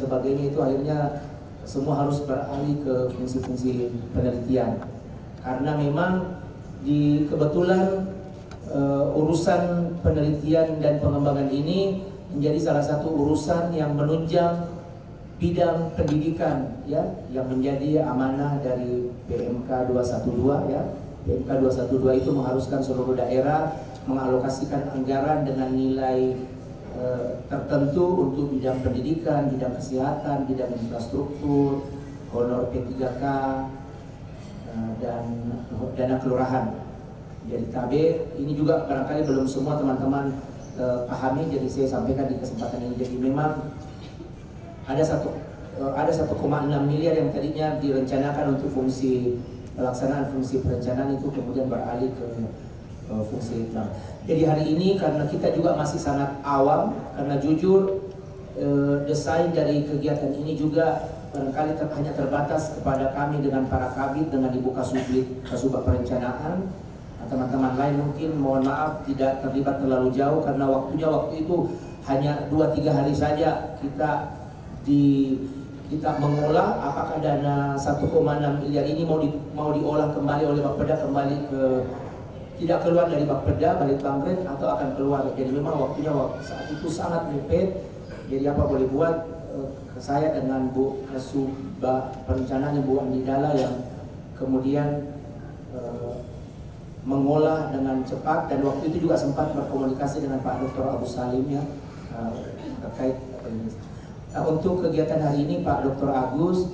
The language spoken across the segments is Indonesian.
sebagainya itu akhirnya semua harus beralih ke fungsi-fungsi penelitian. Karena memang kebetulan urusan penelitian dan pengembangan ini menjadi salah satu urusan yang menunjang bidang pendidikan ya, yang menjadi amanah dari PMK 212 ya. PMK 212 itu mengharuskan seluruh daerah mengalokasikan anggaran dengan nilai tertentu untuk bidang pendidikan, bidang kesehatan, bidang infrastruktur, honor P3K dan dana kelurahan. Jadi KB ini juga barangkali belum semua teman-teman pahami, jadi saya sampaikan di kesempatan ini. Jadi memang ada 1,6 miliar yang tadinya direncanakan untuk fungsi pelaksanaan fungsi perencanaan itu kemudian beralih ke fungsi bank. Jadi hari ini karena kita juga masih sangat awam, karena jujur desain dari kegiatan ini juga barangkali hanya terbatas kepada kami dengan para kabit, dengan Ibu Kasubag Perencanaan. Teman-teman lain mungkin mohon maaf tidak terlibat terlalu jauh karena waktu itu hanya 2-3 hari saja kita mengolah apakah dana 1,6 miliar ini mau diolah kembali oleh Bapeda kembali ke tidak keluar dari Bapeda balik Bangkret atau akan keluar. Jadi memang waktunya saat itu sangat mepet. Jadi apa boleh buat saya dengan Bu Kasubag Perencanaan Bu Andi Dalla yang kemudian mengolah dengan cepat, dan waktu itu juga sempat berkomunikasi dengan Pak Dr. Agus Salim ya terkait ini. Nah, untuk kegiatan hari ini Pak Dr. Agus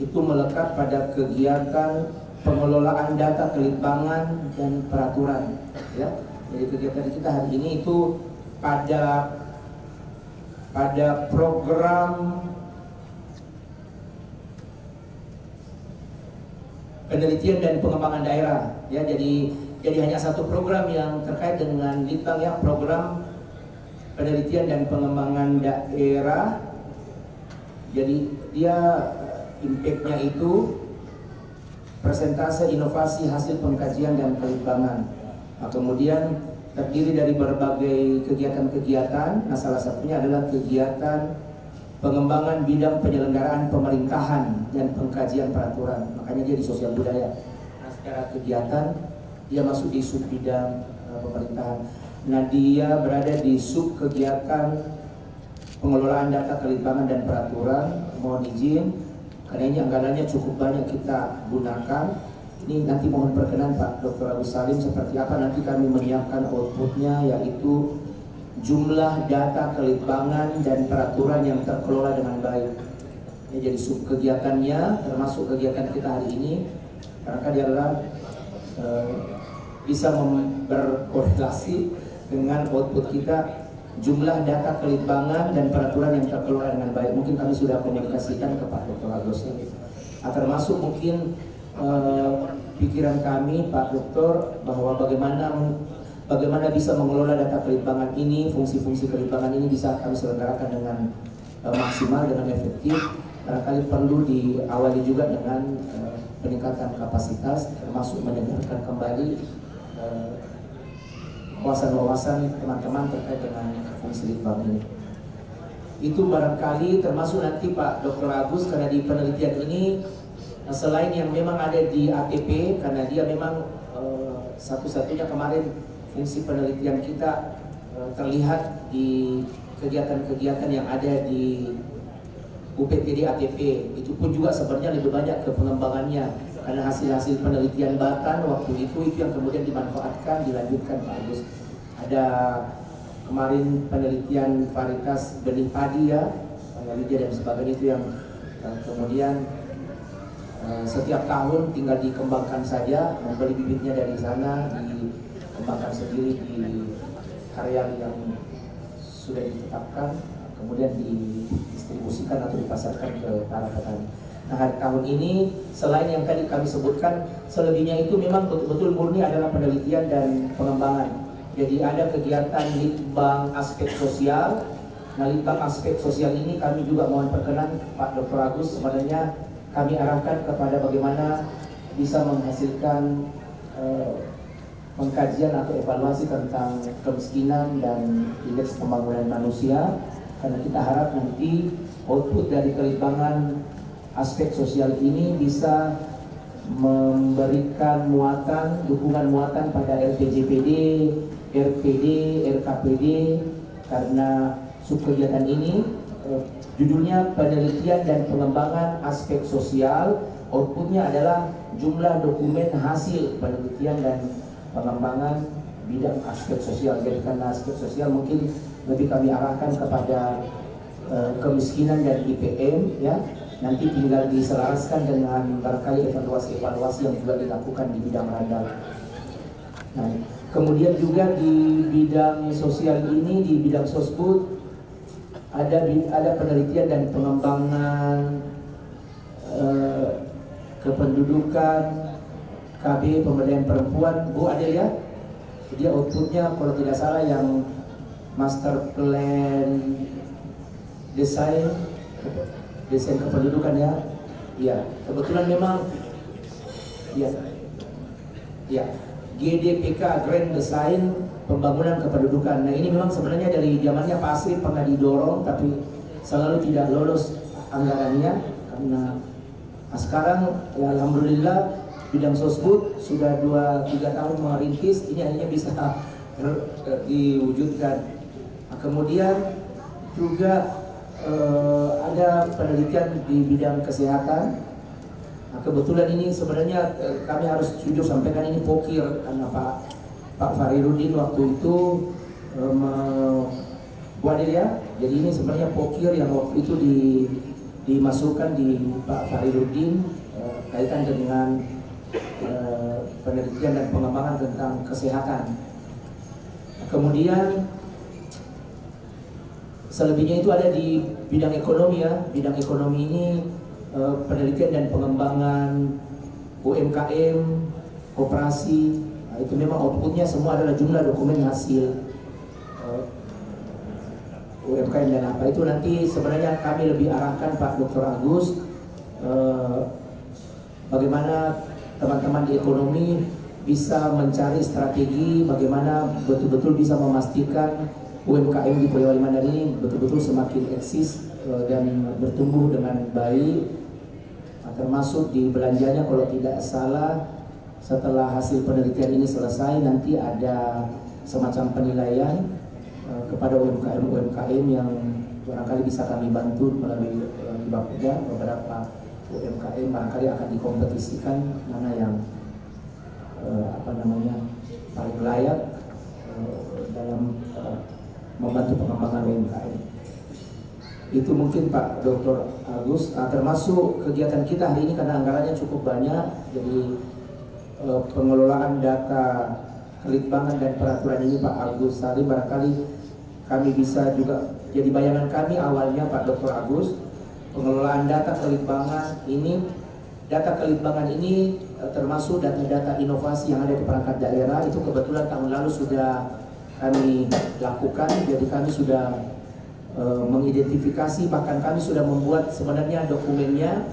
itu melekat pada kegiatan pengelolaan data kelitbangan dan peraturan ya. Jadi kegiatan kita hari ini itu pada program penelitian dan pengembangan daerah ya. Jadi hanya satu program yang terkait dengan Litbang ya, program penelitian dan pengembangan daerah. Jadi dia impactnya itu persentase inovasi hasil pengkajian dan kelitbangan. Nah, kemudian terdiri dari berbagai kegiatan-kegiatan. Nah, salah satunya adalah kegiatan pengembangan bidang penyelenggaraan pemerintahan dan pengkajian peraturan, makanya dia di sosial budaya. Nah, secara kegiatan dia masuk di sub bidang pemerintahan. Nah, dia berada di sub kegiatan pengelolaan data kelitbangan dan peraturan. Mohon izin karena ini anggarannya cukup banyak kita gunakan. Ini nanti mohon perkenan Pak Dr. Agus Salim seperti apa nanti kami menyiapkan outputnya, yaitu jumlah data kelitbangan dan peraturan yang terkelola dengan baik. Ya, jadi sub kegiatannya termasuk kegiatan kita hari ini barangkali adalah bisa berkorelasi dengan output kita, jumlah data kelitbangan dan peraturan yang terkelola dengan baik. Mungkin kami sudah komunikasikan ke Pak Dr. Agus. Termasuk mungkin pikiran kami Pak Dr. bahwa bagaimana bisa mengelola data kelitbangan ini, fungsi-fungsi kelitbangan ini bisa kami selenggarakan dengan maksimal, dengan efektif. Barangkali perlu diawali juga dengan peningkatan kapasitas, termasuk mendengarkan kembali wawasan-wawasan teman-teman terkait dengan fungsi litbang ini. Itu barangkali termasuk nanti Pak Dr. Agus, karena di penelitian ini selain yang memang ada di ATP, karena dia memang satu-satunya kemarin fungsi penelitian kita terlihat di kegiatan-kegiatan yang ada di UPTD ATP. Itu pun juga sebenarnya lebih banyak ke pengembangannya, karena hasil-hasil penelitian Batan waktu itu yang kemudian dimanfaatkan, dilanjutkan Pak Agus. Ada kemarin penelitian varietas benih padi ya, Lidia dan sebagainya, itu yang kemudian setiap tahun tinggal dikembangkan saja, membeli bibitnya dari sana, dikembangkan sendiri di area yang sudah ditetapkan, kemudian didistribusikan atau dipasarkan ke para petani. Nah, tahun ini selain yang tadi kami sebutkan, selebihnya itu memang betul-betul murni adalah penelitian dan pengembangan. Jadi ada kegiatan litbang aspek sosial. Nah, litbang aspek sosial ini kami juga mohon perkenan Pak Dr. Agus, sebenarnya kami arahkan kepada bagaimana bisa menghasilkan pengkajian atau evaluasi tentang kemiskinan dan indeks pembangunan manusia. karena kita harap nanti output dari kelitbangan aspek sosial ini bisa memberikan dukungan muatan pada RPJPD, RPD, RKPD, karena subkegiatan ini judulnya penelitian dan pengembangan aspek sosial. Outputnya adalah jumlah dokumen hasil penelitian dan pengembangan bidang aspek sosial. Jadi karena aspek sosial mungkin lebih kami arahkan kepada kemiskinan dan IPM, ya. Nanti tinggal diselaraskan dengan barangkali evaluasi yang juga dilakukan di bidang randal. Nah, kemudian juga di bidang sosial ini, di bidang sosbud ada penelitian dan pengembangan kependudukan, KB, pemberdayaan perempuan, Bu Adel ya. Dia outputnya kalau tidak salah yang master plan desain kependudukan ya. Ya, kebetulan memang ya GDPK Grand Design Pembangunan Kependudukan. Nah, ini memang sebenarnya dari zamannya Pak Asri pernah didorong, tapi selalu tidak lolos anggarannya karena sekarang ya alhamdulillah bidang sosbud sudah 2-3 tahun merintis, ini akhirnya bisa diwujudkan. Nah, kemudian juga ada penelitian di bidang kesehatan. Nah, kebetulan ini sebenarnya kami harus jujur sampaikan ini pokir karena Pak Faridudin waktu itu buat ya. Jadi ini sebenarnya pokir yang waktu itu dimasukkan di Pak Faridudin kaitan dengan penelitian dan pengembangan tentang kesehatan. Nah, kemudian selebihnya itu ada di bidang ekonomi ya. Bidang ekonomi ini penelitian dan pengembangan UMKM, koperasi. Nah, itu memang outputnya semua adalah jumlah dokumen hasil UMKM dan apa itu nanti sebenarnya kami lebih arahkan Pak Dr. Agus bagaimana teman-teman di ekonomi bisa mencari strategi bagaimana betul-betul bisa memastikan UMKM di Polewali Mandar ini betul-betul semakin eksis dan bertumbuh dengan baik, termasuk di belanjanya. Kalau tidak salah setelah hasil penelitian ini selesai nanti ada semacam penilaian kepada UMKM yang barangkali bisa kami bantu melalui Bapeda. Beberapa UMKM barangkali akan dikompetisikan mana yang paling layak dalam membantu pengembangan UMKM. Itu mungkin Pak Dr. Agus. Nah, termasuk kegiatan kita hari ini karena anggarannya cukup banyak, jadi pengelolaan data kelitbangan dan peraturan ini Pak Agus Salim barangkali kami bisa juga jadi bayangan kami awalnya Pak Dr. Agus. Pengelolaan data kelitbangan ini termasuk data-data inovasi yang ada di perangkat daerah itu kebetulan tahun lalu sudah kami lakukan, jadi kami sudah mengidentifikasi, bahkan kami sudah membuat sebenarnya dokumennya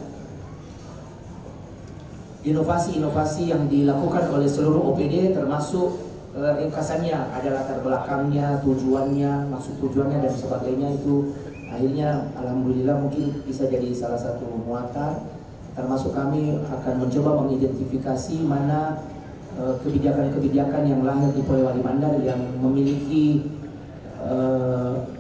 inovasi-inovasi yang dilakukan oleh seluruh OPD termasuk ringkasannya, ada latar belakangnya, tujuannya, maksud tujuannya dan sebagainya. Itu akhirnya alhamdulillah mungkin bisa jadi salah satu muatan, termasuk kami akan mencoba mengidentifikasi mana kebijakan-kebijakan yang lahir di Polewali Mandar yang memiliki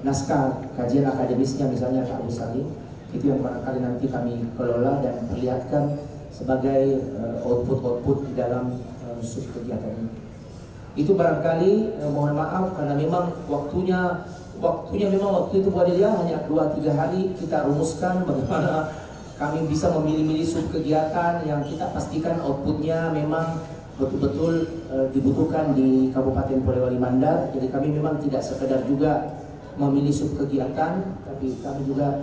naskah kajian akademisnya, misalnya Pak Agus Salim. Itu yang barangkali nanti kami kelola dan perlihatkan sebagai output-output di dalam subkegiatan ini. Itu barangkali mohon maaf karena memang waktunya memang waktu itu buat dia hanya 2-3 hari kita rumuskan bagaimana kami bisa memilih-milih subkegiatan yang kita pastikan outputnya memang betul-betul dibutuhkan di Kabupaten Polewali Mandar. Jadi kami memang tidak sekedar juga memilih subkegiatan, tapi kami juga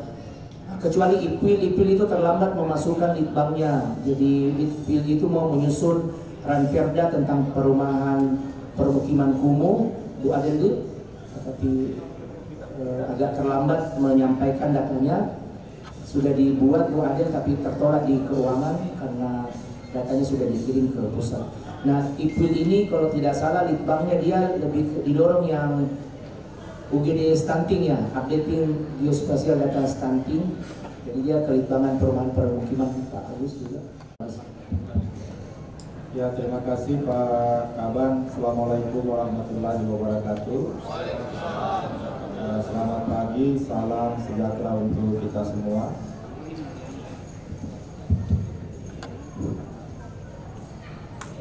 kecuali IPIL itu terlambat memasukkan litbangnya. Jadi IPIL itu mau menyusun ranperda tentang permukiman kumuh Bu Adel, tapi agak terlambat menyampaikan datanya. Sudah dibuat Bu Adel tapi tertolak di keuangan karena datanya sudah dikirim ke pusat. Nah, IPIL ini kalau tidak salah litbangnya dia lebih didorong yang UGD stunting ya, updating geospatial data stunting. Jadi dia kelitbangan perumahan permukiman Pak Agus juga. Ya, terima kasih Pak Kaban. Assalamualaikum warahmatullahi wabarakatuh. Selamat pagi, salam sejahtera untuk kita semua.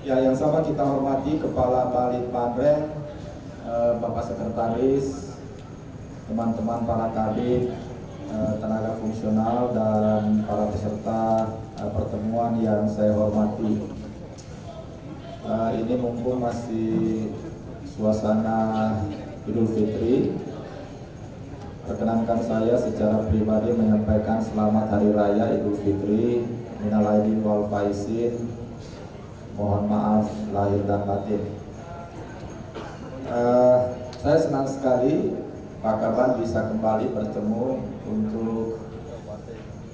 Ya, yang sama kita hormati Kepala Balitbangren, Bapak Sekretaris, teman-teman para kadin, tenaga fungsional, dan para peserta pertemuan yang saya hormati. Ini mumpung masih suasana Idul Fitri, perkenankan saya secara pribadi menyampaikan selamat Hari Raya Idul Fitri, minal aidin wal faizin, mohon maaf lahir dan batin. Saya senang sekali Pak Kaban bisa kembali bertemu untuk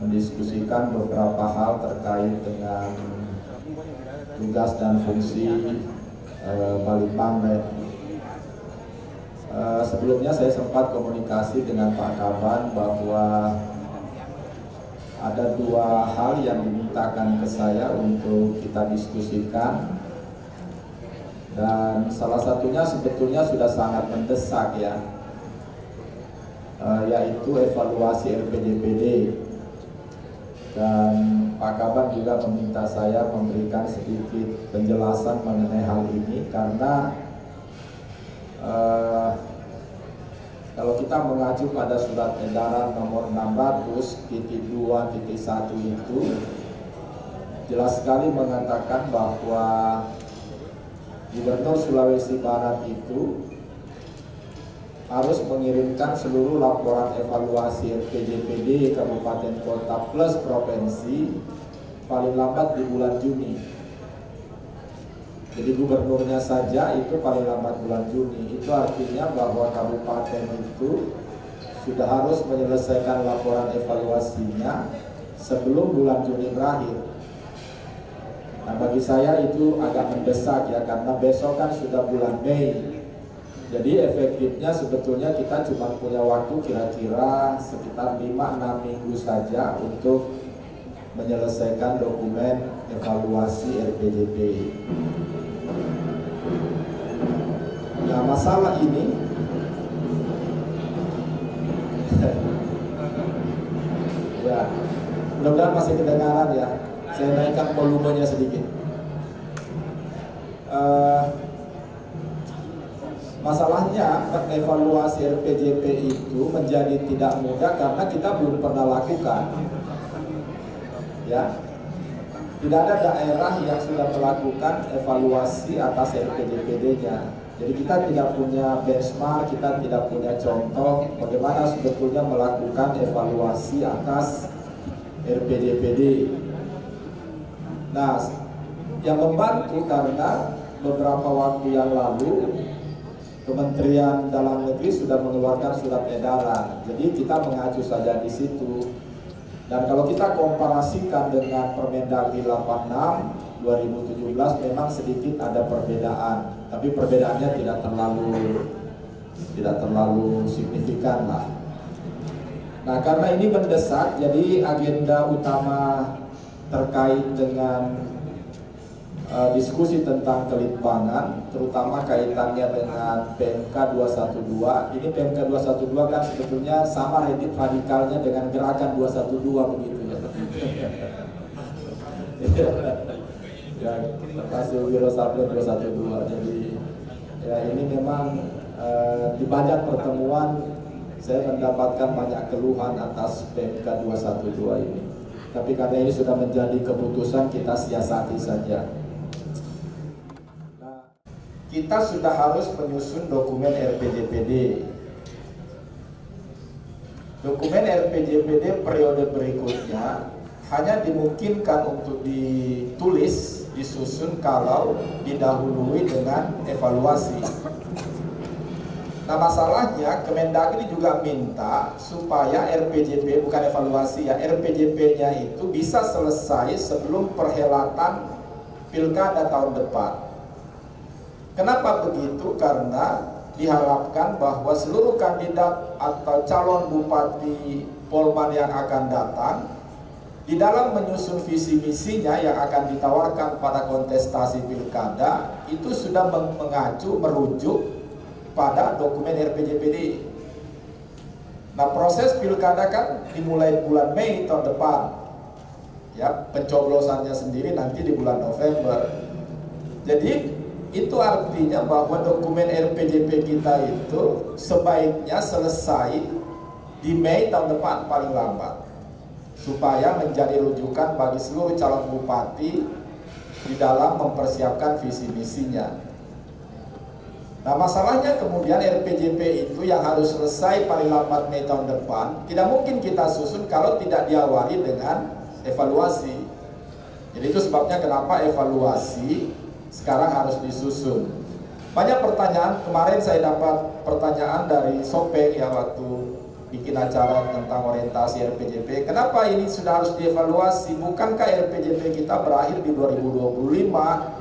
mendiskusikan beberapa hal terkait dengan tugas dan fungsi Balitbangren. Sebelumnya saya sempat komunikasi dengan Pak Kaban bahwa ada dua hal yang dimintakan ke saya untuk kita diskusikan, dan salah satunya sebetulnya sudah sangat mendesak ya, yaitu evaluasi RPJPD. Dan Pak Kaban juga meminta saya memberikan sedikit penjelasan mengenai hal ini, karena kalau kita mengacu pada surat edaran nomor 600.2.1 itu jelas sekali mengatakan bahwa Gubernur Sulawesi Barat itu harus mengirimkan seluruh laporan evaluasi RPJPD kabupaten kota plus provinsi paling lambat di bulan Juni. Jadi gubernurnya saja itu paling lambat bulan Juni. Itu artinya bahwa kabupaten itu sudah harus menyelesaikan laporan evaluasinya sebelum bulan Juni berakhir. Nah, bagi saya itu agak mendesak ya, karena besok kan sudah bulan Mei. Jadi efektifnya sebetulnya kita cuma punya waktu kira-kira sekitar 5-6 minggu saja untuk menyelesaikan dokumen evaluasi RPJP. Nah, masalah ini ya, mudah-mudahan masih kedengaran ya. Saya naikkan volumenya sedikit. Masalahnya evaluasi RPJP itu menjadi tidak mudah karena kita belum pernah lakukan. Ya, tidak ada daerah yang sudah melakukan evaluasi atas RPJPD-nya. Jadi kita tidak punya benchmark, kita tidak punya contoh bagaimana sebetulnya melakukan evaluasi atas RPJPD. Nah, yang membantu karena beberapa waktu yang lalu Kementerian Dalam Negeri sudah mengeluarkan surat edaran. Jadi kita mengacu saja di situ. Dan kalau kita komparasikan dengan Permendagri 86 2017 memang sedikit ada perbedaan, tapi perbedaannya tidak terlalu signifikan lah. Nah, karena ini mendesak, jadi agenda utama terkait dengan diskusi tentang kelitbangan, terutama kaitannya dengan PMK 212. Ini PMK 212 kan sebetulnya sama radikalnya dengan gerakan 212 begitu ya. Ya, termasuk Biro Sablet 212. Jadi ya, ini memang di banyak pertemuan saya mendapatkan banyak keluhan atas PMK 212 ini. Tapi karena ini sudah menjadi keputusan, kita siasati saja. Kita sudah harus menyusun dokumen RPJPD. Dokumen RPJPD periode berikutnya hanya dimungkinkan untuk ditulis, disusun kalau didahului dengan evaluasi. Nah, masalahnya Kemendagri juga minta supaya RPJP, bukan evaluasi ya, RPJP-nya itu bisa selesai sebelum perhelatan Pilkada tahun depan. Kenapa begitu? Karena diharapkan bahwa seluruh kandidat atau calon bupati Polman yang akan datang di dalam menyusun visi misinya yang akan ditawarkan pada kontestasi pilkada itu sudah mengacu merujuk pada dokumen RPJPD. Nah, proses pilkada kan dimulai bulan Mei tahun depan. Ya, pencoblosannya sendiri nanti di bulan November. Jadi itu artinya bahwa dokumen RPJP kita itu sebaiknya selesai di Mei tahun depan paling lambat, supaya menjadi rujukan bagi seluruh calon bupati di dalam mempersiapkan visi misinya. Nah, masalahnya kemudian RPJP itu yang harus selesai paling lambat Mei tahun depan tidak mungkin kita susun kalau tidak diawali dengan evaluasi. Jadi itu sebabnya kenapa evaluasi sekarang harus disusun. Banyak pertanyaan, kemarin saya dapat pertanyaan dari Sopeng ya waktu bikin acara tentang orientasi RPJP. Kenapa ini sudah harus dievaluasi? Bukankah RPJP kita berakhir di 2025?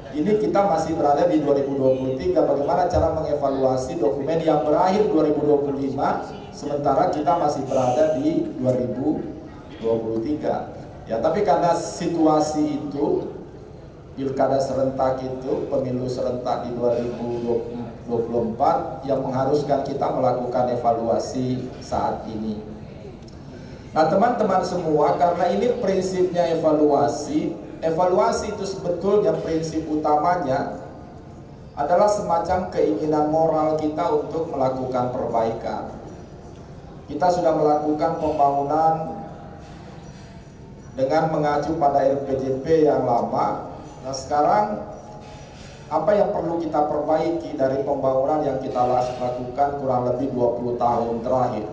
Ini kita masih berada di 2023. Bagaimana cara mengevaluasi dokumen yang berakhir 2025 sementara kita masih berada di 2023? Ya, tapi karena situasi itu, pilkada serentak itu, pemilu serentak di 2024 yang mengharuskan kita melakukan evaluasi saat ini. Nah, teman-teman semua, karena ini prinsipnya evaluasi itu sebetulnya prinsip utamanya adalah semacam keinginan moral kita untuk melakukan perbaikan. Kita sudah melakukan pembangunan dengan mengacu pada RPJP yang lama. Nah, sekarang apa yang perlu kita perbaiki dari pembangunan yang kita lakukan kurang lebih 20 tahun terakhir.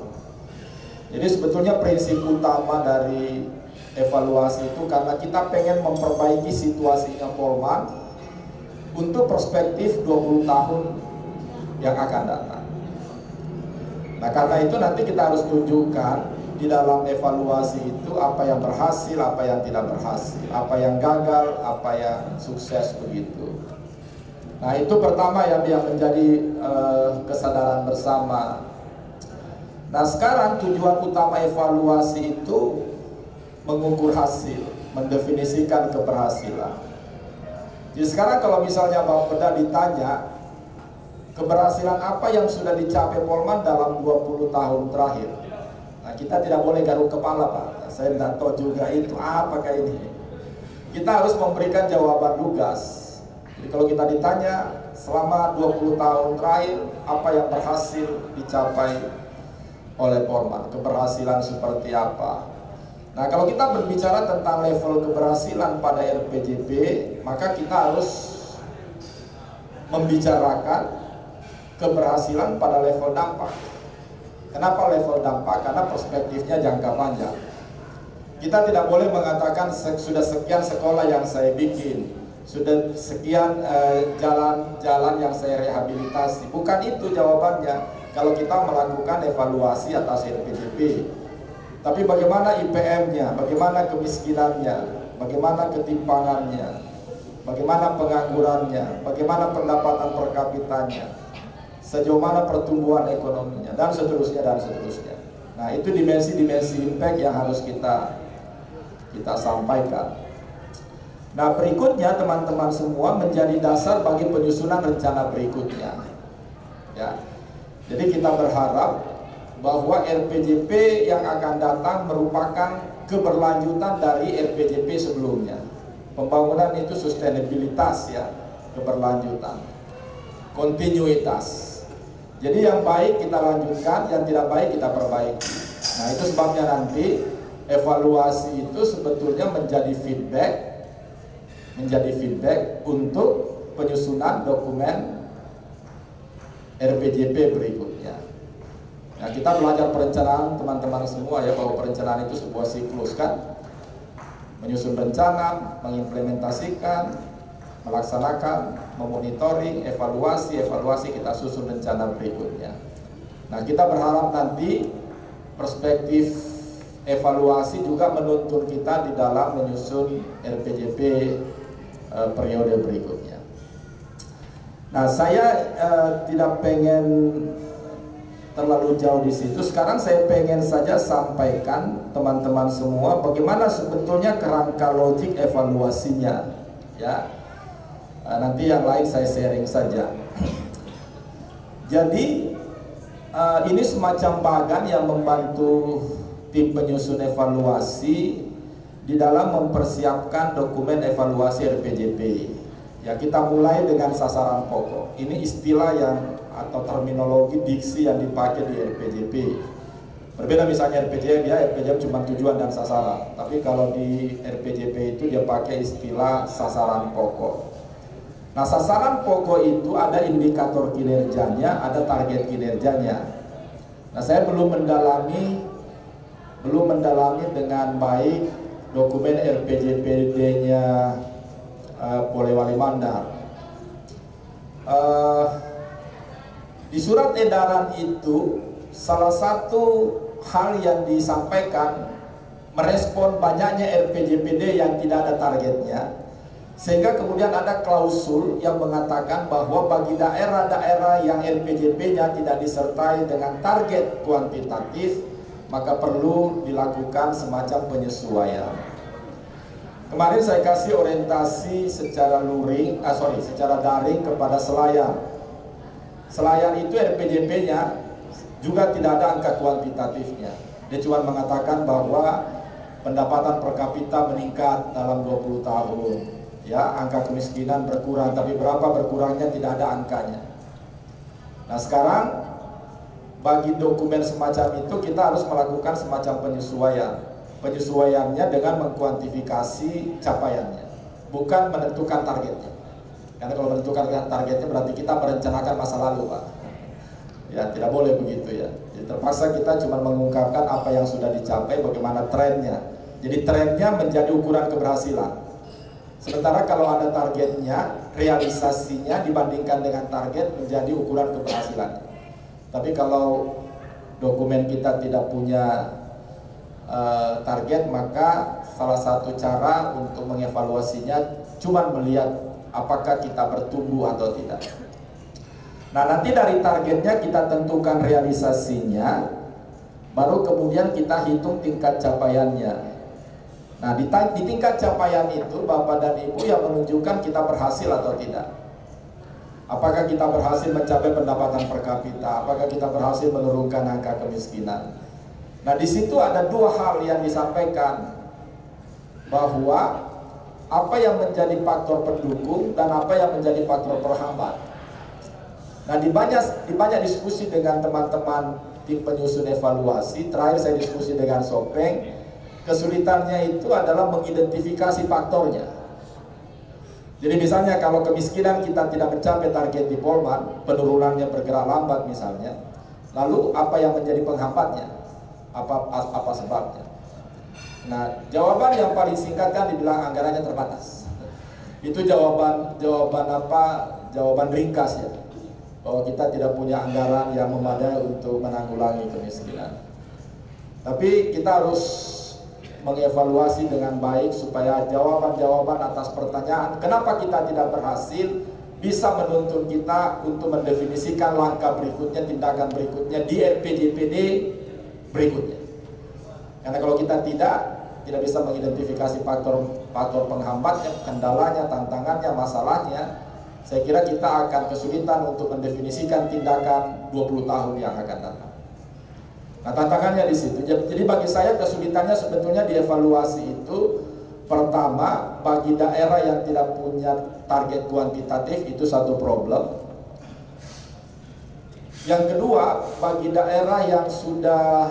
Jadi sebetulnya prinsip utama dari evaluasi itu karena kita pengen memperbaiki situasinya Polman untuk perspektif 20 tahun yang akan datang. Nah, karena itu nanti kita harus tunjukkan di dalam evaluasi itu apa yang berhasil, apa yang tidak berhasil, apa yang gagal, apa yang sukses begitu. Nah, itu pertama yang menjadi kesadaran bersama. Nah, sekarang tujuan utama evaluasi itu mengukur hasil, mendefinisikan keberhasilan. Jadi sekarang kalau misalnya Bapeda ditanya keberhasilan apa yang sudah dicapai Polman dalam 20 tahun terakhir, nah, kita tidak boleh garuk kepala, Pak. Saya tidak tahu juga itu apakah ini. Kita harus memberikan jawaban lugas. Jadi kalau kita ditanya selama 20 tahun terakhir apa yang berhasil dicapai oleh Polman, keberhasilan seperti apa. Nah, kalau kita berbicara tentang level keberhasilan pada RPJP, maka kita harus membicarakan keberhasilan pada level dampak. Kenapa level dampak? Karena perspektifnya jangka panjang. Kita tidak boleh mengatakan sudah sekian sekolah yang saya bikin, sudah sekian jalan-jalan yang saya rehabilitasi. Bukan itu jawabannya kalau kita melakukan evaluasi atas RPJP. Tapi bagaimana IPM-nya, bagaimana kemiskinannya, bagaimana ketimpangannya, bagaimana penganggurannya, bagaimana pendapatan per kapitanya, sejauh mana pertumbuhan ekonominya, dan seterusnya dan seterusnya. Nah, itu dimensi-dimensi impact yang harus kita sampaikan. Nah, berikutnya teman-teman semua menjadi dasar bagi penyusunan rencana berikutnya. Ya, jadi kita berharap bahwa RPJP yang akan datang merupakan keberlanjutan dari RPJP sebelumnya. Pembangunan itu sustainabilitas ya, keberlanjutan, kontinuitas. Jadi yang baik kita lanjutkan, yang tidak baik kita perbaiki. Nah, itu sebabnya nanti evaluasi itu sebetulnya menjadi feedback untuk penyusunan dokumen RPJP berikutnya. Nah, kita belajar perencanaan teman-teman semua ya, bahwa perencanaan itu sebuah siklus kan. Menyusun rencana, mengimplementasikan, melaksanakan, memonitoring, evaluasi kita susun rencana berikutnya. Nah, kita berharap nanti perspektif evaluasi juga menuntun kita di dalam menyusun RPJP periode berikutnya. Nah, saya tidak pengen terlalu jauh di situ. Sekarang saya pengen saja sampaikan teman-teman semua bagaimana sebetulnya kerangka logik evaluasinya, ya. Nanti yang lain saya sharing saja. Jadi ini semacam bagan yang membantu tim penyusun evaluasi di dalam mempersiapkan dokumen evaluasi RPJP. Ya, kita mulai dengan sasaran pokok. Ini istilah yang atau terminologi diksi yang dipakai di RPJP. Berbeda misalnya RPJM, ya, RPJM cuma tujuan dan sasaran. Tapi kalau di RPJP itu dia pakai istilah sasaran pokok. Nah, sasaran pokok itu ada indikator kinerjanya, ada target kinerjanya. Nah, saya belum mendalami dengan baik dokumen RPJPD-nya Polewali Mandar. Di surat edaran itu salah satu hal yang disampaikan merespon banyaknya RPJPD yang tidak ada targetnya, sehingga kemudian ada klausul yang mengatakan bahwa bagi daerah-daerah yang RPJP-nya tidak disertai dengan target kuantitatif, maka perlu dilakukan semacam penyesuaian. Kemarin saya kasih orientasi secara secara daring kepada Selayar. Selayar itu RPJP-nya juga tidak ada angka kuantitatifnya. Dia cuma mengatakan bahwa pendapatan per kapita meningkat dalam 20 tahun. Ya, angka kemiskinan berkurang, tapi berapa berkurangnya tidak ada angkanya. Nah, sekarang bagi dokumen semacam itu kita harus melakukan semacam penyesuaian. Penyesuaiannya dengan mengkuantifikasi capaiannya, bukan menentukan targetnya. Karena kalau menentukan targetnya berarti kita merencanakan masa lalu, Pak. Ya, tidak boleh begitu, ya. Jadi terpaksa kita cuma mengungkapkan apa yang sudah dicapai, bagaimana trennya. Jadi trennya menjadi ukuran keberhasilan. Sementara kalau ada targetnya, realisasinya dibandingkan dengan target menjadi ukuran keberhasilan. Tapi kalau dokumen kita tidak punya target, maka salah satu cara untuk mengevaluasinya cuma melihat apakah kita bertumbuh atau tidak. Nah, nanti dari targetnya kita tentukan realisasinya, baru kemudian kita hitung tingkat capaiannya. Nah, di tingkat capaian itu Bapak dan Ibu yang menunjukkan kita berhasil atau tidak. Apakah kita berhasil mencapai pendapatan per kapita, apakah kita berhasil menurunkan angka kemiskinan. Nah, di situ ada dua hal yang disampaikan, bahwa apa yang menjadi faktor pendukung dan apa yang menjadi faktor penghambat. Nah, di banyak diskusi dengan teman-teman tim penyusun evaluasi, terakhir saya diskusi dengan Sopeng, kesulitannya itu adalah mengidentifikasi faktornya. Jadi misalnya kalau kemiskinan kita tidak mencapai target di Polman, penurunannya bergerak lambat misalnya, lalu apa yang menjadi penghambatnya? Apa sebabnya? Nah, jawaban yang paling singkat kan dibilang anggarannya terbatas. Itu jawaban ringkas, ya, bahwa kita tidak punya anggaran yang memadai untuk menanggulangi kemiskinan. Tapi kita harus mengevaluasi dengan baik supaya jawaban-jawaban atas pertanyaan kenapa kita tidak berhasil bisa menuntun kita untuk mendefinisikan langkah berikutnya, tindakan berikutnya di RPJPD berikutnya. Karena kalau kita tidak bisa mengidentifikasi faktor penghambatnya, kendalanya, tantangannya, masalahnya, saya kira kita akan kesulitan untuk mendefinisikan tindakan 20 tahun yang akan datang. Nah, tantangannya di situ. Jadi bagi saya kesulitannya sebetulnya dievaluasi itu, pertama, bagi daerah yang tidak punya target kuantitatif itu satu problem. Yang kedua, bagi daerah yang sudah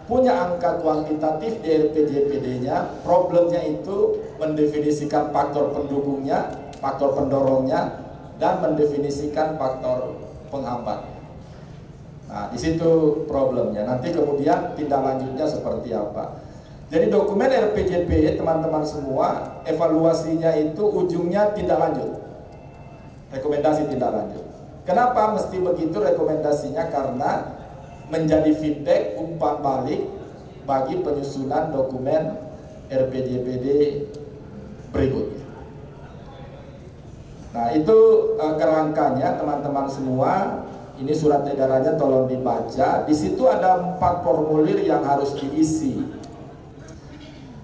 punya angka kuantitatif di RPJPD-nya, problemnya itu mendefinisikan faktor pendukungnya, faktor pendorongnya, dan mendefinisikan faktor penghambat. Nah, di situ problemnya. Nanti kemudian tindak lanjutnya seperti apa. Jadi dokumen RPJP, teman-teman semua, evaluasinya itu ujungnya tindak lanjut, rekomendasi tindak lanjut. Kenapa mesti begitu rekomendasinya? Karena menjadi feedback, umpan balik bagi penyusunan dokumen RPJPD berikutnya. Nah itu kerangkanya teman-teman semua. Ini surat edarannya tolong dibaca. Di situ ada 4 formulir yang harus diisi.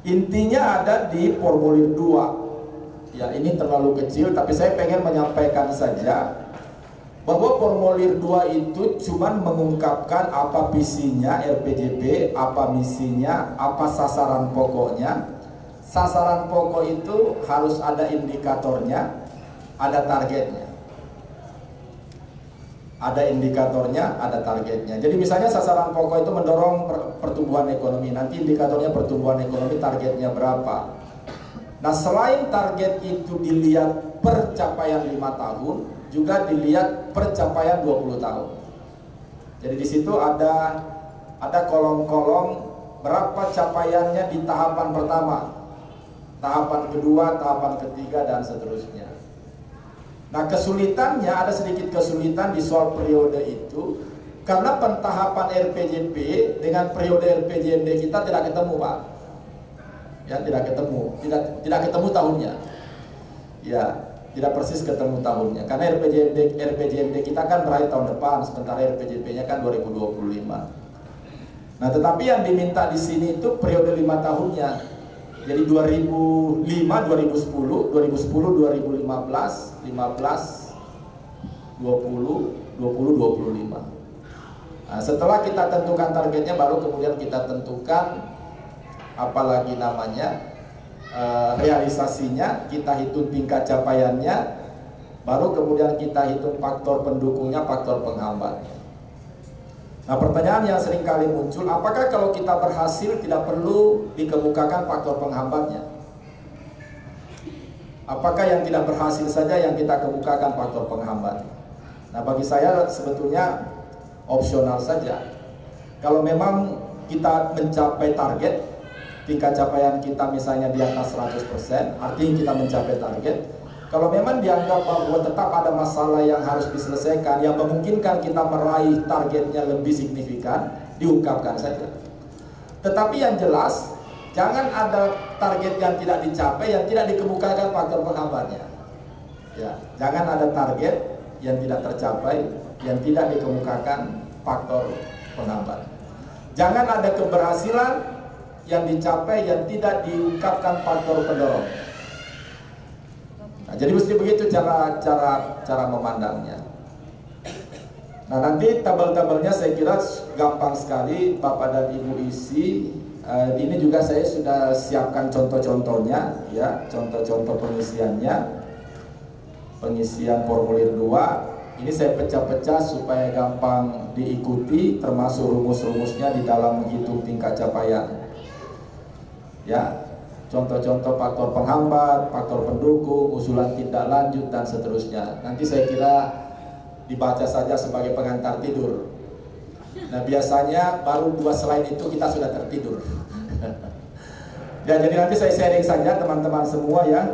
Intinya ada di formulir 2. Ya ini terlalu kecil, tapi saya pengen menyampaikan saja bahwa formulir 2 itu cuman mengungkapkan apa visinya RPJP, apa misinya, apa sasaran pokoknya. Sasaran pokok itu harus ada indikatornya, ada targetnya. Ada indikatornya, ada targetnya. Jadi misalnya sasaran pokok itu mendorong pertumbuhan ekonomi. Nanti indikatornya pertumbuhan ekonomi, targetnya berapa. Nah selain target itu dilihat percapaian 5 tahun, juga dilihat percapaian 20 tahun. Jadi di situ ada kolom-kolom berapa capaiannya di tahapan pertama, tahapan kedua, tahapan ketiga, dan seterusnya. Nah kesulitannya, ada sedikit kesulitan di soal periode itu karena pentahapan RPJP dengan periode RPJMD kita tidak ketemu, Pak. Ya tidak ketemu tahunnya. Ya tidak persis ketemu tahunnya karena RPJMD kita kan berakhir tahun depan, sementara RPJP-nya kan 2025. Nah tetapi yang diminta di sini itu periode 5 tahunnya. Jadi 2005, 2010, 2015, 15, 20, 25. Nah, setelah kita tentukan targetnya, baru kemudian kita tentukan apalagi namanya realisasinya, kita hitung tingkat capaiannya, baru kemudian kita hitung faktor pendukungnya, faktor penghambat. Nah pertanyaan yang sering kali muncul, apakah kalau kita berhasil tidak perlu dikemukakan faktor penghambatnya? Apakah yang tidak berhasil saja yang kita kemukakan faktor penghambat? Nah bagi saya sebetulnya opsional saja. Kalau memang kita mencapai target, tingkat capaian kita misalnya di atas 100%, artinya kita mencapai target. Kalau memang dianggap bahwa tetap ada masalah yang harus diselesaikan, yang memungkinkan kita meraih targetnya lebih signifikan, diungkapkan saja. Tetapi yang jelas, jangan ada target yang tidak dicapai, yang tidak dikemukakan faktor penghambatnya. Ya, jangan ada target yang tidak tercapai, yang tidak dikemukakan faktor penghambat. Jangan ada keberhasilan yang dicapai, yang tidak diungkapkan faktor pendorong. Nah, jadi mesti begitu cara memandangnya. Nah nanti tabel-tabelnya saya kira gampang sekali Bapak dan Ibu isi. Ini juga saya sudah siapkan contoh-contohnya, ya, contoh-contoh pengisian formulir 2. Ini saya pecah-pecah supaya gampang diikuti, termasuk rumus-rumusnya di dalam menghitung tingkat capaian. Ya. Contoh-contoh faktor penghambat, faktor pendukung, usulan tindak lanjut, dan seterusnya. Nanti saya kira dibaca saja sebagai pengantar tidur. Nah biasanya baru 2 slide itu kita sudah tertidur. Ya, jadi nanti saya sharing saja teman-teman semua ya.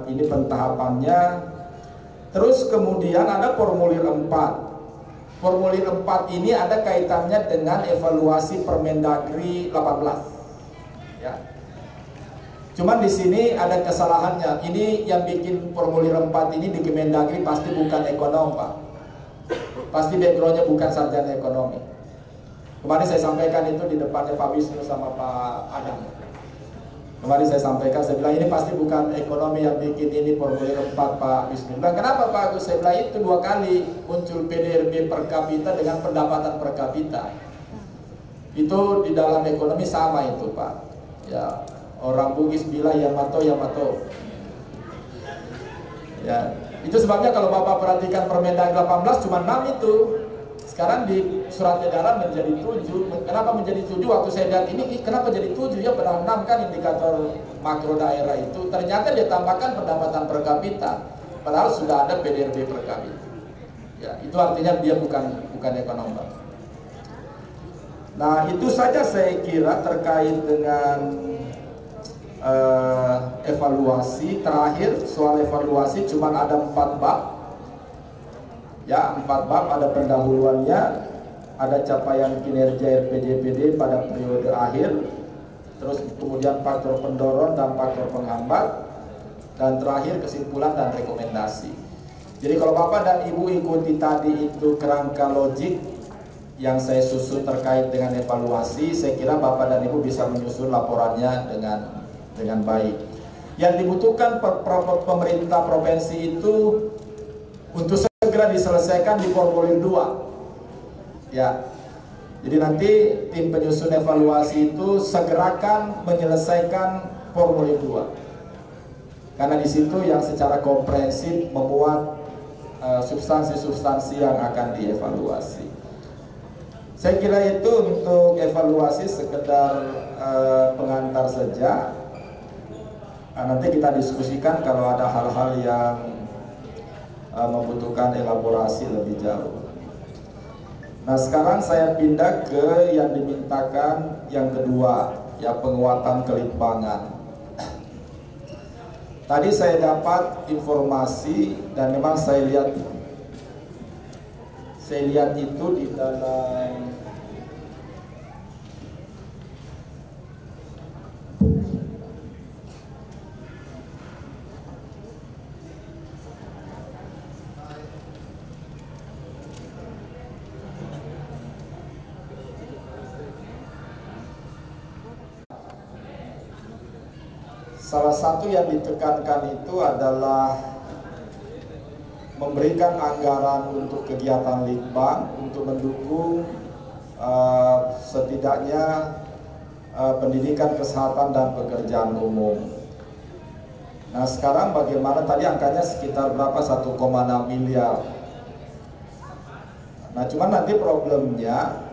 Ini pentahapannya. Terus kemudian ada formulir 4. Formulir 4 ini ada kaitannya dengan evaluasi Permendagri 18. Ya. Cuman di sini ada kesalahannya. Ini yang bikin formulir 4 ini di Kemendagri pasti bukan ekonom, Pak. Pasti backgroundnya bukan sarjana ekonomi. Kemarin saya sampaikan itu di depannya Pak Wisnu sama Pak Adam. Kemarin saya sampaikan, saya bilang ini pasti bukan ekonomi yang bikin ini formulir 4, Pak Wisnu. Bilang, kenapa Pak Agus? Saya bilang itu 2 kali muncul PDRB per kapita dengan pendapatan per kapita. Itu di dalam ekonomi sama itu, Pak. Ya. Orang Bugis bilang Yamato. Ya, itu sebabnya kalau Bapak perhatikan Permendagri 18 cuma 6 itu. Sekarang di surat edaran menjadi 7. Kenapa menjadi 7? Waktu saya lihat ini kenapa jadi 7 ya? Padahal 6 kan indikator makro daerah itu. Ternyata dia tambahkan pendapatan per kapita. Padahal sudah ada PDRB per kapita. Ya, itu artinya dia bukan ekonom. Nah, itu saja saya kira terkait dengan evaluasi. Terakhir soal evaluasi cuma ada 4 bab. Ya, 4 bab, ada pendahuluannya, ada capaian kinerja RPJPD pada periode akhir, terus kemudian faktor pendorong dan faktor penghambat, dan terakhir kesimpulan dan rekomendasi. Jadi kalau Bapak dan Ibu ikuti tadi itu kerangka logik yang saya susun terkait dengan evaluasi, saya kira Bapak dan Ibu bisa menyusun laporannya dengan baik. Yang dibutuhkan pemerintah provinsi itu untuk segera diselesaikan di formulir 2. Ya. Jadi nanti tim penyusun evaluasi itu segerakan menyelesaikan formulir 2. Karena di situ yang secara komprehensif memuat substansi-substansi yang akan dievaluasi. Saya kira itu untuk evaluasi sekedar pengantar saja. Nanti kita diskusikan kalau ada hal-hal yang membutuhkan elaborasi lebih jauh. Nah, sekarang saya pindah ke yang dimintakan yang kedua, ya, penguatan kelitbangan. Tadi saya dapat informasi dan memang saya lihat itu di dalam salah satu yang ditekankan itu adalah memberikan anggaran untuk kegiatan litbang untuk mendukung setidaknya pendidikan, kesehatan, dan pekerjaan umum. Nah, sekarang bagaimana, tadi angkanya sekitar berapa, 1,6 miliar. Nah, cuman nanti problemnya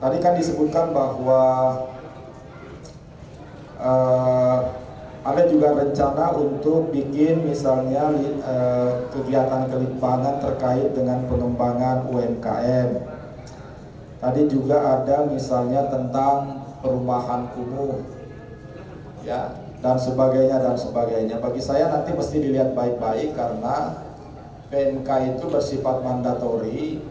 tadi kan disebutkan bahwa ada juga rencana untuk bikin misalnya kegiatan kelitbangan terkait dengan pengembangan UMKM. Tadi juga ada misalnya tentang perumahan kumuh, ya, dan sebagainya dan sebagainya. Bagi saya nanti mesti dilihat baik-baik karena PMK itu bersifat mandatori.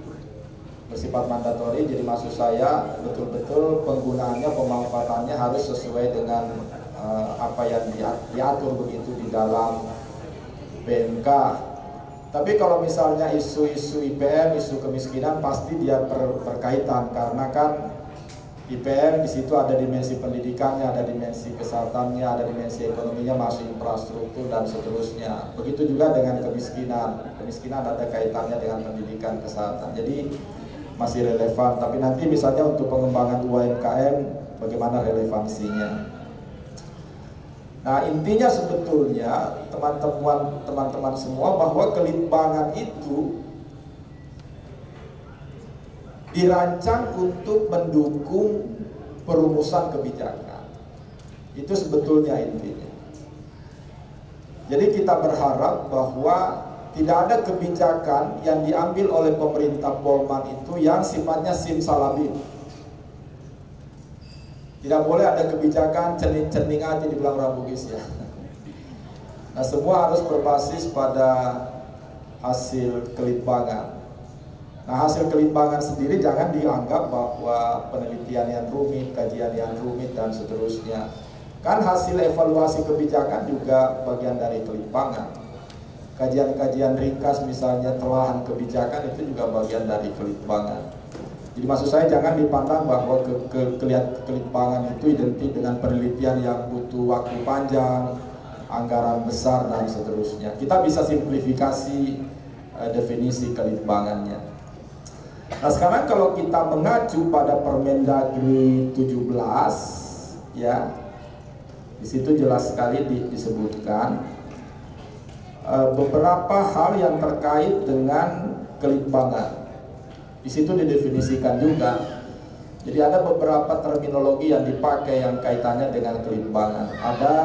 Jadi maksud saya betul-betul penggunaannya, pemanfaatannya harus sesuai dengan apa yang diatur begitu di dalam PMK. Tapi kalau misalnya isu-isu IPM, isu kemiskinan, pasti dia berkaitan karena kan IPM di situ ada dimensi pendidikannya, ada dimensi kesehatannya, ada dimensi ekonominya, masuk infrastruktur dan seterusnya. Begitu juga dengan kemiskinan. Kemiskinan ada kaitannya dengan pendidikan, kesehatan. Jadi masih relevan, tapi nanti misalnya untuk pengembangan UMKM bagaimana relevansinya. Nah, intinya sebetulnya teman-teman semua bahwa kelitbangan itu dirancang untuk mendukung perumusan kebijakan. Itu sebetulnya intinya. Jadi kita berharap bahwa tidak ada kebijakan yang diambil oleh pemerintah Polman itu yang sifatnya simsalabim. Tidak boleh ada kebijakan cening-cening aja dibilang orang Bugis, ya. Nah, semua harus berbasis pada hasil kelitbangan. Nah, hasil kelitbangan sendiri jangan dianggap bahwa penelitian yang rumit, kajian yang rumit, dan seterusnya. Kan hasil evaluasi kebijakan juga bagian dari kelitbangan. Kajian-kajian ringkas misalnya telahan kebijakan itu juga bagian dari kelitbangan. Jadi maksud saya jangan dipandang bahwa kelitbangan itu identik dengan penelitian yang butuh waktu panjang, anggaran besar, dan seterusnya. Kita bisa simplifikasi definisi kelitbangannya. Nah, sekarang kalau kita mengacu pada Permendagri 17, ya, di situ jelas sekali disebutkan beberapa hal yang terkait dengan kelitbangan. Di situ didefinisikan juga. Jadi ada beberapa terminologi yang dipakai yang kaitannya dengan kelitbangan. Ada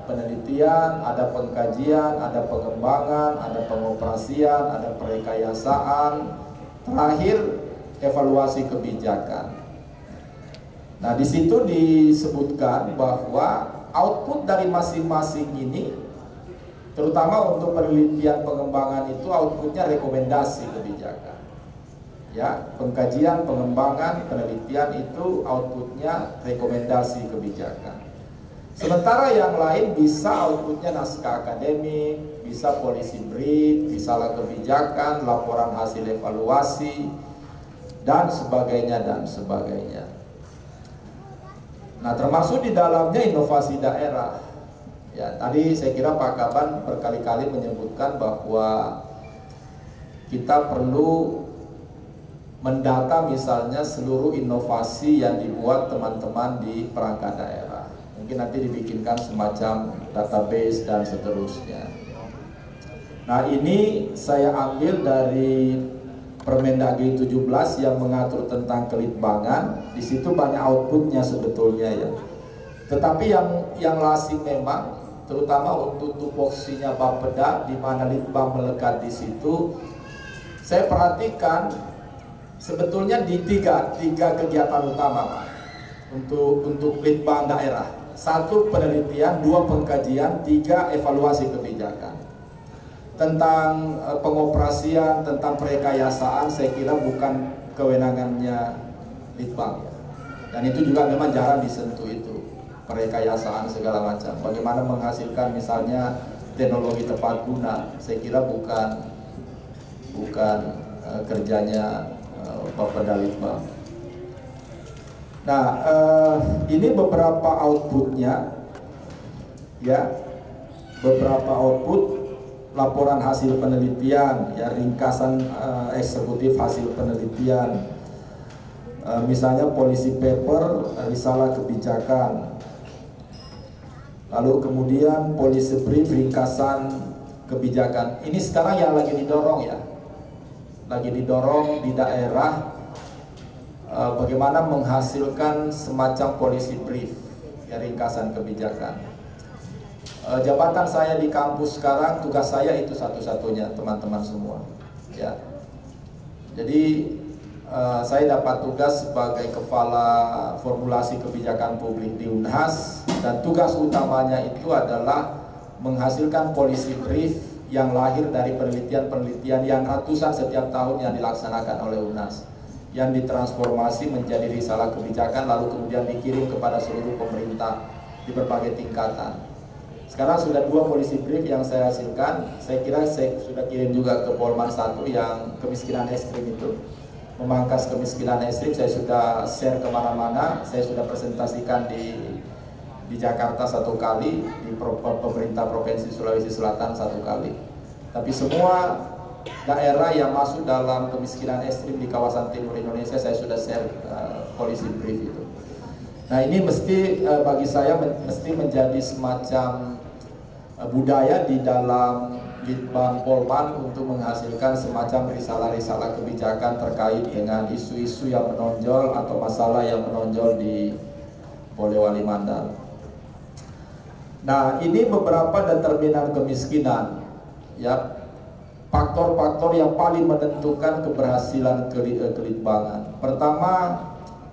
penelitian, ada pengkajian, ada pengembangan, ada pengoperasian, ada perekayasaan, terakhir evaluasi kebijakan. Nah, di situ disebutkan bahwa output dari masing-masing ini, terutama untuk penelitian pengembangan itu outputnya rekomendasi kebijakan. Ya, pengkajian, pengembangan, penelitian itu outputnya rekomendasi kebijakan. Sementara yang lain bisa outputnya naskah akademik, bisa policy brief, misalnya kebijakan, laporan hasil evaluasi, dan sebagainya dan sebagainya. Nah, termasuk di dalamnya inovasi daerah. Ya, tadi saya kira Pak Kaban berkali-kali menyebutkan bahwa kita perlu mendata misalnya seluruh inovasi yang dibuat teman-teman di perangkat daerah. Mungkin nanti dibikinkan semacam database dan seterusnya. Nah, ini saya ambil dari Permendagri 17 yang mengatur tentang kelitbangan. Di situ banyak outputnya sebetulnya ya. Tetapi yang lazim memang, terutama untuk tupoksinya Bapeda, di mana litbang melekat di situ, saya perhatikan sebetulnya di tiga kegiatan utama Pak, untuk litbang daerah. 1 penelitian, 2 pengkajian, 3 evaluasi kebijakan. Tentang pengoperasian, tentang perekayasaan, saya kira bukan kewenangannya litbang ya. Dan itu juga memang jarang disentuh itu, perekayasaan segala macam. Bagaimana menghasilkan misalnya teknologi tepat guna, saya kira bukan kerjanya Bapeda Litbang. Nah, ini beberapa outputnya ya, beberapa output laporan hasil penelitian ya, ringkasan eksekutif hasil penelitian, misalnya policy paper, risalah kebijakan, lalu kemudian policy brief, ringkasan kebijakan. Ini sekarang yang lagi didorong ya, lagi didorong di daerah, bagaimana menghasilkan semacam policy brief ya, ringkasan kebijakan. Jabatan saya di kampus sekarang, tugas saya itu satu-satunya teman-teman semua ya. Jadi saya dapat tugas sebagai kepala formulasi kebijakan publik di Unhas, dan tugas utamanya itu adalah menghasilkan policy brief yang lahir dari penelitian-penelitian yang ratusan setiap tahun yang dilaksanakan oleh Unhas, yang ditransformasi menjadi risalah kebijakan lalu kemudian dikirim kepada seluruh pemerintah di berbagai tingkatan. Sekarang sudah 2 policy brief yang saya hasilkan. Saya kira saya sudah kirim juga ke Polman 1 yang kemiskinan ekstrim itu, memangkas kemiskinan ekstrim. Saya sudah share kemana-mana. Saya sudah presentasikan di Jakarta 1 kali, di pemerintah Provinsi Sulawesi Selatan 1 kali. Tapi semua daerah yang masuk dalam kemiskinan ekstrim di kawasan timur Indonesia saya sudah share policy brief itu. Nah, ini mesti bagi saya mesti menjadi semacam budaya di dalam Litbang Polman untuk menghasilkan semacam risalah-risalah kebijakan terkait dengan isu-isu yang menonjol atau masalah yang menonjol di Polewali Mandar. Nah, ini beberapa determinan kemiskinan ya, faktor-faktor yang paling menentukan keberhasilan kelitbangan. Pertama,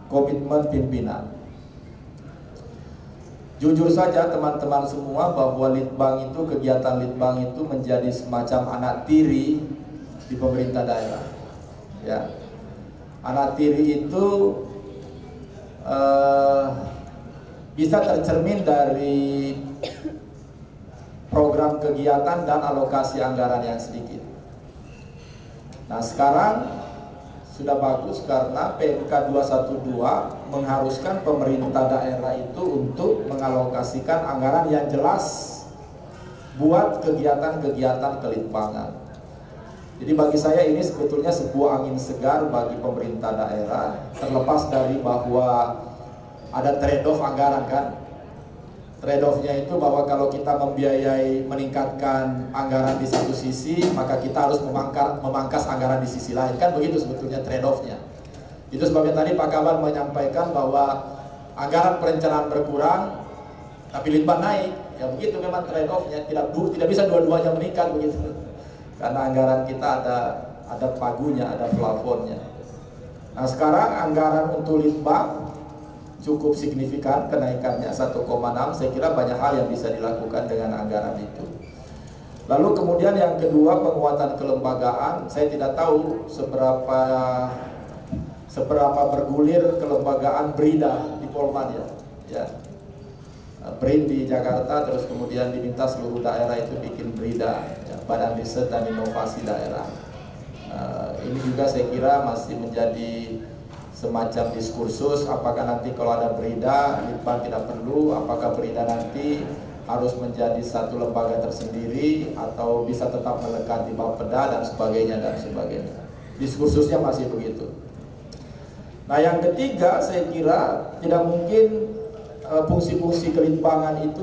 komitmen pimpinan. Jujur saja teman-teman semua bahwa litbang itu, kegiatan litbang itu menjadi semacam anak tiri di pemerintah daerah ya. Anak tiri itu bisa tercermin dari program kegiatan dan alokasi anggaran yang sedikit. Nah, sekarang sudah bagus karena PMK 212 mengharuskan pemerintah daerah itu untuk mengalokasikan anggaran yang jelas buat kegiatan-kegiatan kelitbangan. Jadi bagi saya ini sebetulnya sebuah angin segar bagi pemerintah daerah, terlepas dari bahwa ada trade-off anggaran kan. Trade-off-nya itu bahwa kalau kita membiayai meningkatkan anggaran di satu sisi, maka kita harus memangkas anggaran di sisi lain. Kan begitu sebetulnya trade-off-nya. Itu sebabnya tadi Pak Kaban menyampaikan bahwa anggaran perencanaan berkurang, tapi litbang naik. Ya begitu memang trade-off-nya, tidak bisa dua-duanya meningkat begitu. Karena anggaran kita ada pagunya, ada plafonnya. Nah, sekarang anggaran untuk litbang cukup signifikan kenaikannya 1,6. Saya kira banyak hal yang bisa dilakukan dengan anggaran itu. Lalu kemudian yang kedua, penguatan kelembagaan. Saya tidak tahu seberapa bergulir kelembagaan BRIDA di Polman ya. BRIN di Jakarta, terus kemudian diminta seluruh daerah itu bikin BRIDA, ya, Badan Riset dan Inovasi Daerah. Ini juga saya kira masih menjadi semacam diskursus, apakah nanti kalau ada BRIDA, Litbang tidak perlu, apakah BRIDA nanti harus menjadi satu lembaga tersendiri atau bisa tetap melekat di Bapeda dan sebagainya dan sebagainya. Diskursusnya masih begitu. Nah, yang ketiga saya kira tidak mungkin fungsi-fungsi kelitbangan itu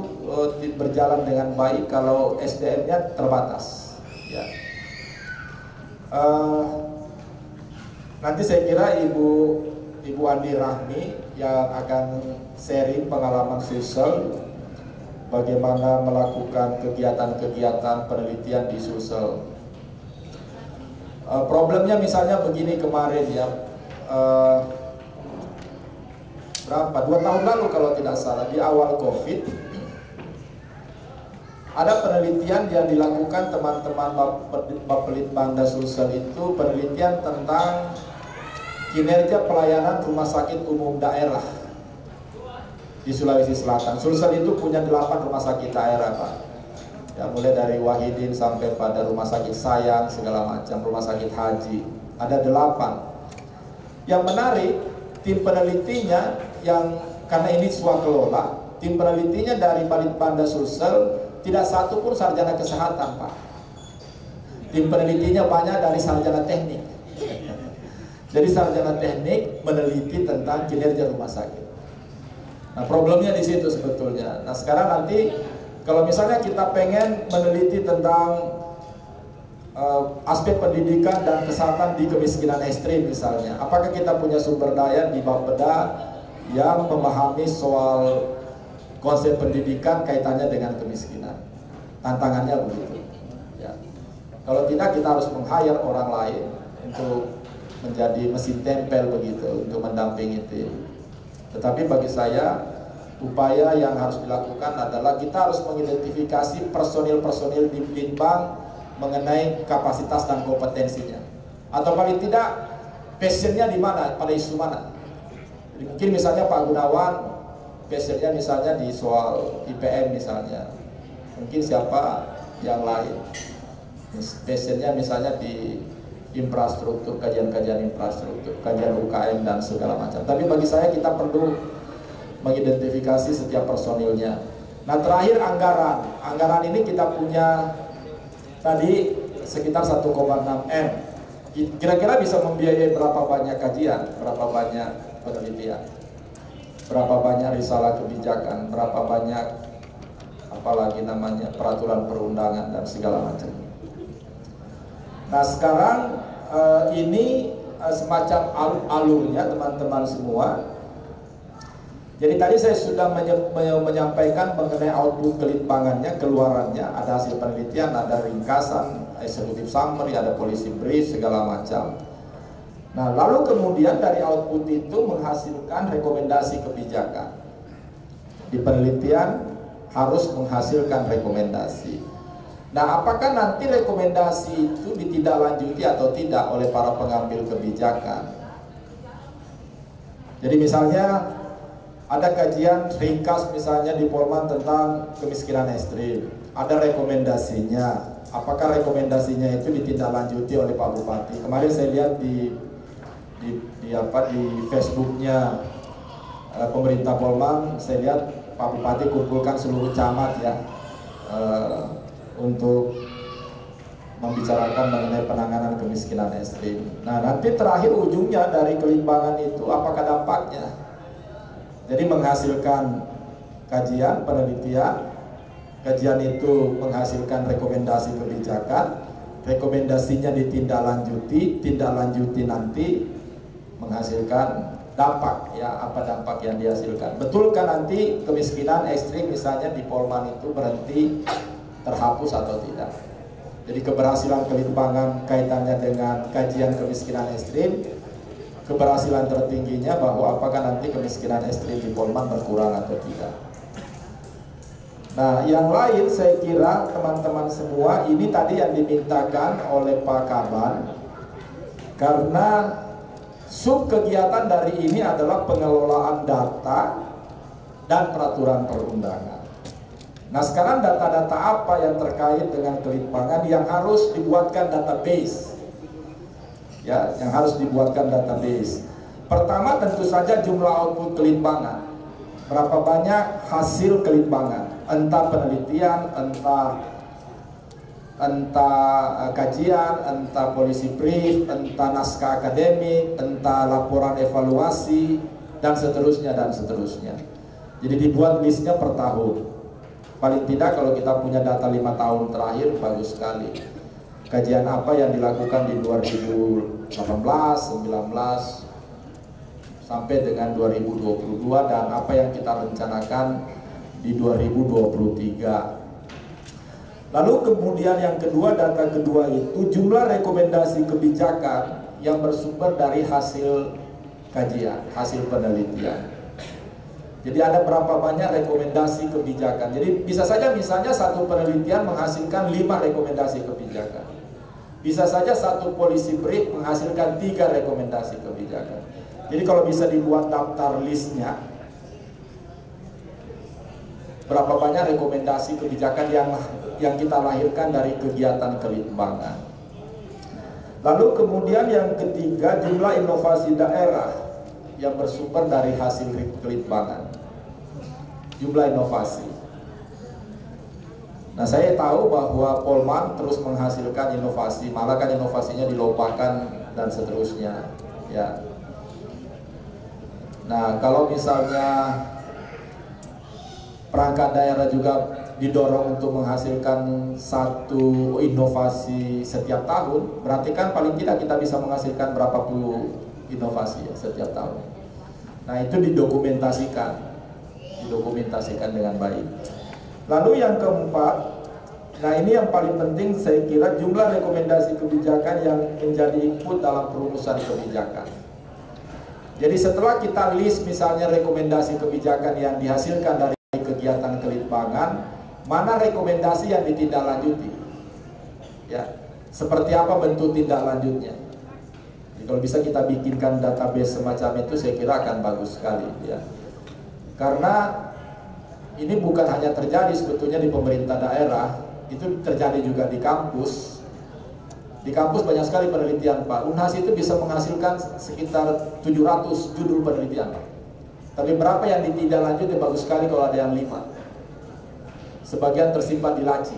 berjalan dengan baik kalau SDM-nya terbatas. Ya. Nanti saya kira Ibu Andi Rahmi yang akan sharing pengalaman Sulsel, bagaimana melakukan kegiatan-kegiatan penelitian di Sulsel. Problemnya misalnya begini kemarin ya. Berapa? 2 tahun lalu kalau tidak salah, di awal COVID ada penelitian yang dilakukan teman-teman Bapelitbang Sulsel itu, penelitian tentang kinerja pelayanan rumah sakit umum daerah di Sulawesi Selatan. Sulsel itu punya 8 rumah sakit daerah, Pak. Ya, mulai dari Wahidin sampai pada rumah sakit Sayang segala macam, rumah sakit haji, ada 8. Yang menarik, tim penelitinya yang karena ini swakelola, tim penelitinya dari Balitbang Sulsel tidak satu pun sarjana kesehatan, Pak. Tim penelitinya banyak dari sarjana teknik. Jadi sarjana teknik meneliti tentang kinerja rumah sakit. Nah, problemnya di situ sebetulnya. Nah, sekarang nanti kalau misalnya kita pengen meneliti tentang aspek pendidikan dan kesehatan di kemiskinan ekstrim misalnya, apakah kita punya sumber daya di Bapeda yang memahami soal konsep pendidikan kaitannya dengan kemiskinan? Tantangannya begitu. Ya. Kalau tidak, kita harus meng-hire orang lain untuk menjadi mesin tempel begitu untuk mendampingi tim. Tetapi bagi saya, upaya yang harus dilakukan adalah kita harus mengidentifikasi personil-personil di Litbang mengenai kapasitas dan kompetensinya, atau paling tidak passionnya di mana, pada isu mana. Jadi mungkin misalnya Pak Gunawan passionnya misalnya di soal IPM misalnya, mungkin siapa yang lain passionnya misalnya di infrastruktur, kajian-kajian infrastruktur, kajian UKM dan segala macam. Tapi bagi saya kita perlu mengidentifikasi setiap personilnya. Nah, terakhir anggaran ini kita punya tadi sekitar 1,6 M. Kira-kira bisa membiayai berapa banyak kajian, berapa banyak penelitian, berapa banyak risalah kebijakan, berapa banyak apalagi namanya peraturan perundangan dan segala macam. Nah, sekarang ini semacam alurnya teman-teman semua. Jadi tadi saya sudah menyampaikan mengenai output kelitbangannya, keluarannya, ada hasil penelitian, ada ringkasan, executive summary, ada policy brief, segala macam. Nah, lalu kemudian dari output itu menghasilkan rekomendasi kebijakan. Di penelitian harus menghasilkan rekomendasi. Nah, apakah nanti rekomendasi itu ditindaklanjuti atau tidak oleh para pengambil kebijakan? Jadi misalnya ada kajian ringkas misalnya di Polman tentang kemiskinan ekstrim, ada rekomendasinya. Apakah rekomendasinya itu ditindaklanjuti oleh Pak Bupati? Kemarin saya lihat di Facebooknya pemerintah Polman, saya lihat Pak Bupati kumpulkan seluruh camat ya untuk membicarakan mengenai penanganan kemiskinan ekstrim. Nah, nanti terakhir ujungnya dari kelitbangan itu apakah dampaknya? Jadi menghasilkan kajian, penelitian, kajian itu menghasilkan rekomendasi kebijakan, rekomendasinya ditindaklanjuti, tindaklanjuti nanti menghasilkan dampak ya, apa dampak yang dihasilkan. Betulkah nanti kemiskinan ekstrim misalnya di Polman itu berhenti, terhapus atau tidak? Jadi keberhasilan kelitbangan kaitannya dengan kajian kemiskinan ekstrim, keberhasilan tertingginya bahwa apakah nanti kemiskinan ekstrim di Polman berkurang atau tidak. Nah, yang lain saya kira teman-teman semua ini tadi yang dimintakan oleh Pak Kaban, karena sub kegiatan dari ini adalah pengelolaan data dan peraturan perundangan. Nah, sekarang data-data apa yang terkait dengan kelimpangan yang harus dibuatkan database? Ya, yang harus dibuatkan database. Pertama tentu saja jumlah output kelimpangan. Berapa banyak hasil kelimpangan, entah penelitian, entah kajian, entah polisi brief, entah naskah akademik, entah laporan evaluasi, dan seterusnya dan seterusnya. Jadi dibuat listnya per tahun. Paling tidak kalau kita punya data 5 tahun terakhir, bagus sekali. Kajian apa yang dilakukan di 2018, 19, sampai dengan 2022, dan apa yang kita rencanakan di 2023. Lalu kemudian yang kedua, data kedua itu jumlah rekomendasi kebijakan yang bersumber dari hasil kajian, hasil penelitian. Jadi ada berapa banyak rekomendasi kebijakan. Jadi bisa saja misalnya satu penelitian menghasilkan 5 rekomendasi kebijakan. Bisa saja satu polisi brief menghasilkan 3 rekomendasi kebijakan. Jadi kalau bisa dibuat daftar listnya, berapa banyak rekomendasi kebijakan yang kita lahirkan dari kegiatan kelimpangan. Lalu kemudian yang ketiga, jumlah inovasi daerah yang bersumber dari hasil kelimpangan. Jumlah inovasi. Nah, saya tahu bahwa Polman terus menghasilkan inovasi, malah kan inovasinya dilombakan dan seterusnya. Ya. Nah, kalau misalnya perangkat daerah juga didorong untuk menghasilkan satu inovasi setiap tahun, berarti kan paling tidak kita bisa menghasilkan berapa puluh inovasi ya, setiap tahun. Nah, itu didokumentasikan dengan baik. Lalu yang keempat, nah ini yang paling penting saya kira, jumlah rekomendasi kebijakan yang menjadi input dalam perumusan kebijakan. Jadi setelah kita list misalnya rekomendasi kebijakan yang dihasilkan dari kegiatan kelimpangan, mana rekomendasi yang ditindaklanjuti? Ya, seperti apa bentuk tindak lanjutnya? Jadi kalau bisa kita bikinkan database semacam itu, saya kira akan bagus sekali ya. Karena ini bukan hanya terjadi sebetulnya di pemerintah daerah, itu terjadi juga di kampus. Di kampus banyak sekali penelitian, Pak. Unhas itu bisa menghasilkan sekitar 700 judul penelitian, Pak. Tapi berapa yang ditindaklanjuti? Bagus sekali kalau ada yang 5. Sebagian tersimpan di laci,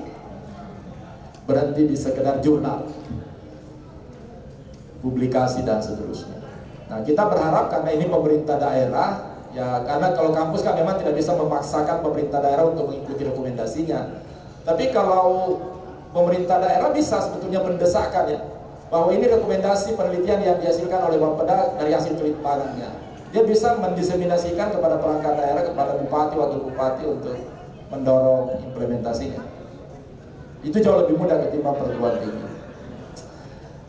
berhenti di sekedar jurnal, publikasi dan seterusnya. Nah, kita berharap karena ini pemerintah daerah, ya karena kalau kampus kan memang tidak bisa memaksakan pemerintah daerah untuk mengikuti rekomendasinya. Tapi kalau pemerintah daerah bisa sebetulnya mendesakkan ya, bahwa ini rekomendasi penelitian yang dihasilkan oleh Bapeda dari hasil kelimpangannya. Dia bisa mendiseminasikan kepada perangkat daerah, kepada bupati, wakil bupati untuk mendorong implementasinya. Itu jauh lebih mudah ketimbang perguruan tinggi.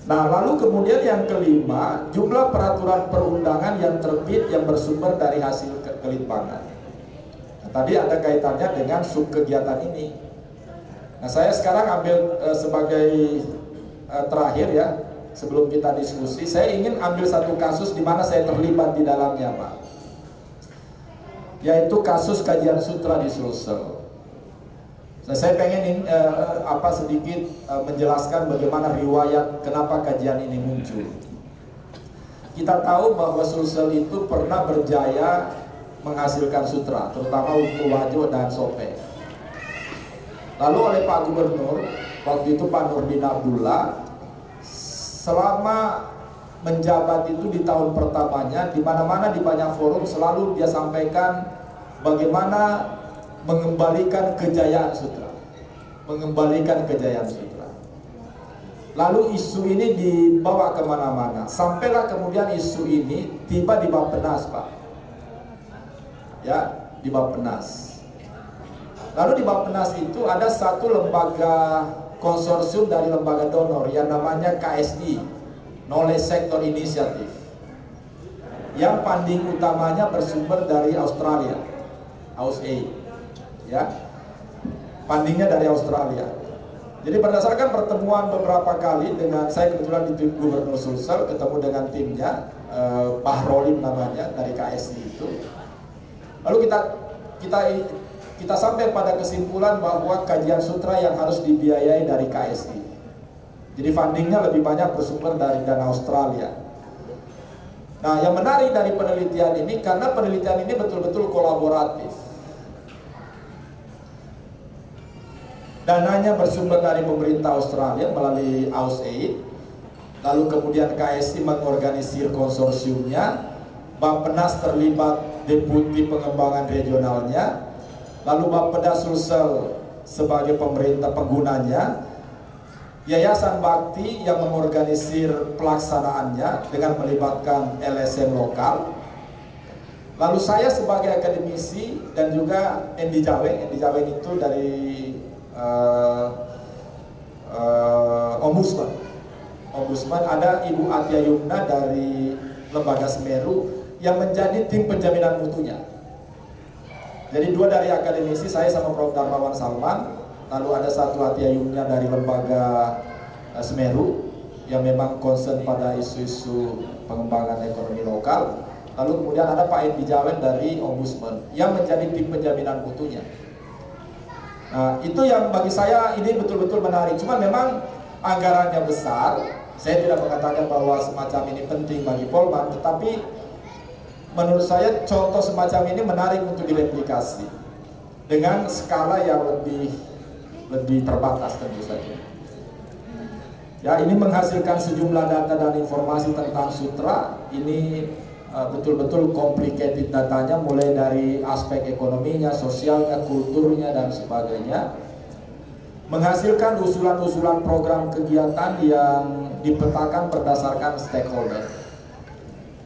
Nah, lalu kemudian yang kelima, jumlah peraturan perundangan yang terbit yang bersumber dari hasil kelimpangan. Nah, tadi ada kaitannya dengan subkegiatan ini. Nah, saya sekarang ambil sebagai terakhir ya, sebelum kita diskusi, saya ingin ambil satu kasus di mana saya terlibat di dalamnya, Pak. Yaitu kasus kajian sutra di Sulsel. Nah, saya pengen sedikit menjelaskan bagaimana riwayat kenapa kajian ini muncul. Kita tahu bahwa Sulsel itu pernah berjaya menghasilkan sutra, terutama untuk Wajo dan Sope. Lalu oleh Pak Gubernur, waktu itu Pak Nurdin Abdullah, selama menjabat itu di tahun pertamanya, di mana-mana di banyak forum selalu dia sampaikan bagaimana mengembalikan kejayaan sutra, mengembalikan kejayaan sutra. Lalu isu ini dibawa kemana-mana, sampailah kemudian isu ini tiba di Bappenas, Pak. Ya, di Bappenas. Lalu di Bappenas itu ada satu lembaga konsorsium dari lembaga donor yang namanya KSI, Knowledge Sector Initiative, yang funding utamanya bersumber dari Australia, AusAid, ya, fundingnya dari Australia. Jadi berdasarkan pertemuan beberapa kali dengan saya, kebetulan di tim Gubernur Sulsel, ketemu dengan timnya, Pak Rolim namanya dari KSI itu. Lalu kita kita sampai pada kesimpulan bahwa kajian sutra yang harus dibiayai dari KSI. Jadi fundingnya lebih banyak bersumber dari dana Australia. Nah, yang menarik dari penelitian ini karena penelitian ini betul-betul kolaboratif. Dananya bersumber dari pemerintah Australia melalui AusAid. Lalu kemudian KSI mengorganisir konsorsiumnya. Bappenas terlibat deputi pengembangan regionalnya. Lalu Bapeda Sulsel sebagai pemerintah penggunanya. Yayasan Bakti yang mengorganisir pelaksanaannya dengan melibatkan LSM lokal. Lalu saya sebagai akademisi dan juga Endi Jaweng itu dari Ombudsman ada Ibu Atia Yumna dari Lembaga Semeru yang menjadi tim penjaminan mutunya. Jadi dua dari akademisi, saya sama Prof. Darmawan Salman, lalu ada satu Atia Yumna dari Lembaga Semeru yang memang concern pada isu-isu pengembangan ekonomi lokal. Lalu kemudian ada Pak Endi Jaweng dari Ombudsman yang menjadi tim penjaminan mutunya. Nah, itu yang bagi saya ini betul-betul menarik. Cuma memang anggarannya besar. Saya tidak mengatakan bahwa semacam ini penting bagi Polman, tetapi menurut saya contoh semacam ini menarik untuk direplikasi dengan skala yang lebih terbatas tentu saja. Ya, ini menghasilkan sejumlah data dan informasi tentang sutra. Ini betul-betul complicated datanya, mulai dari aspek ekonominya, sosialnya, kulturnya, dan sebagainya. Menghasilkan usulan-usulan program kegiatan yang dipetakan berdasarkan stakeholder.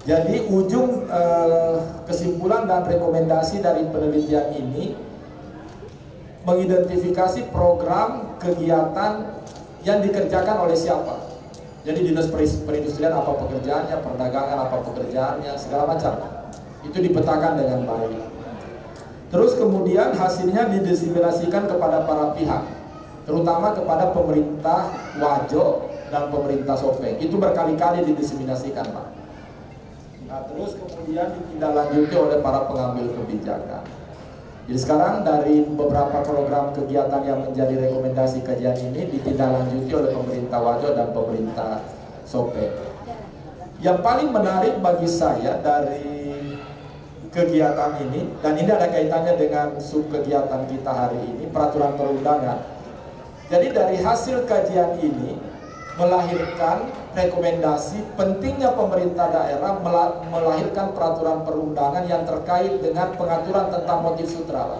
Jadi ujung kesimpulan dan rekomendasi dari penelitian ini mengidentifikasi program kegiatan yang dikerjakan oleh siapa. Jadi dinas perindustrian apa pekerjaannya, perdagangan apa pekerjaannya, segala macam. Itu dipetakan dengan baik. Terus kemudian hasilnya didiseminasikan kepada para pihak, terutama kepada pemerintah Wajo dan pemerintah Sopeng. Itu berkali-kali didiseminasikan, Pak. Nah, terus kemudian ditindaklanjuti oleh para pengambil kebijakan. Jadi sekarang dari beberapa program kegiatan yang menjadi rekomendasi kajian ini ditindaklanjuti oleh pemerintah Wajo dan pemerintah Sopeng. Yang paling menarik bagi saya dari kegiatan ini, dan ini ada kaitannya dengan sub kegiatan kita hari ini, peraturan perundangan. Jadi dari hasil kajian ini melahirkan rekomendasi pentingnya pemerintah daerah melahirkan peraturan perundangan yang terkait dengan pengaturan tentang motif sutra.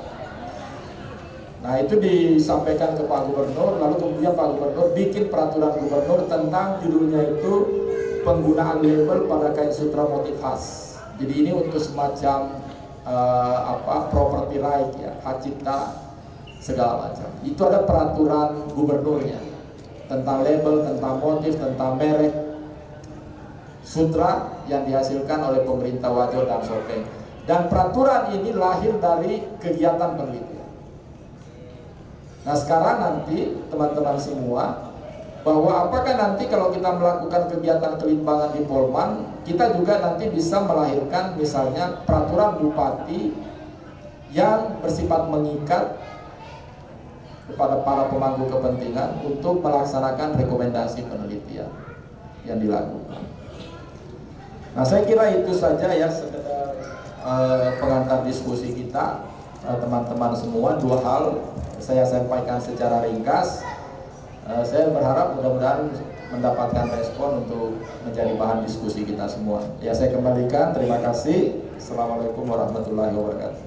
Nah, itu disampaikan ke Pak Gubernur, lalu kemudian Pak Gubernur bikin peraturan gubernur tentang judulnya itu penggunaan label pada kain sutra motif khas. Jadi ini untuk semacam property right ya, hak cipta segala macam. Itu ada peraturan gubernurnya tentang label, tentang motif, tentang merek sutra yang dihasilkan oleh pemerintah Wajo dan Sopeng. Dan peraturan ini lahir dari kegiatan penelitian. Nah, sekarang nanti teman-teman semua, bahwa apakah nanti kalau kita melakukan kegiatan kelimbangan di Polman, kita juga nanti bisa melahirkan misalnya peraturan bupati yang bersifat mengikat kepada para pemangku kepentingan untuk melaksanakan rekomendasi penelitian yang dilakukan. Nah, saya kira itu saja ya sekedar pengantar diskusi kita, teman-teman semua. Dua hal saya sampaikan secara ringkas. Saya berharap mudah-mudahan mendapatkan respon untuk menjadi bahan diskusi kita semua. Ya, saya kembalikan. Terima kasih. Assalamualaikum warahmatullahi wabarakatuh.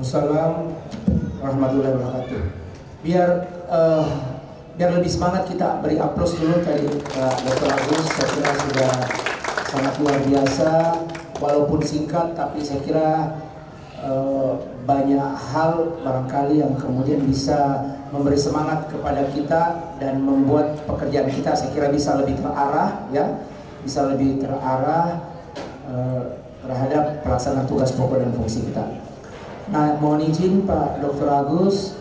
Assalamualaikum warahmatullahi wabarakatuh. Biar lebih semangat kita beri aplaus dulu tadi Dr. Agus. Saya kira sudah sangat luar biasa, walaupun singkat, tapi saya kira banyak hal barangkali yang kemudian bisa memberi semangat kepada kita dan membuat pekerjaan kita saya kira bisa lebih terarah ya, bisa lebih terarah terhadap pelaksanaan tugas pokok dan fungsi kita. Nah, mohon izin Pak Dr. Agus,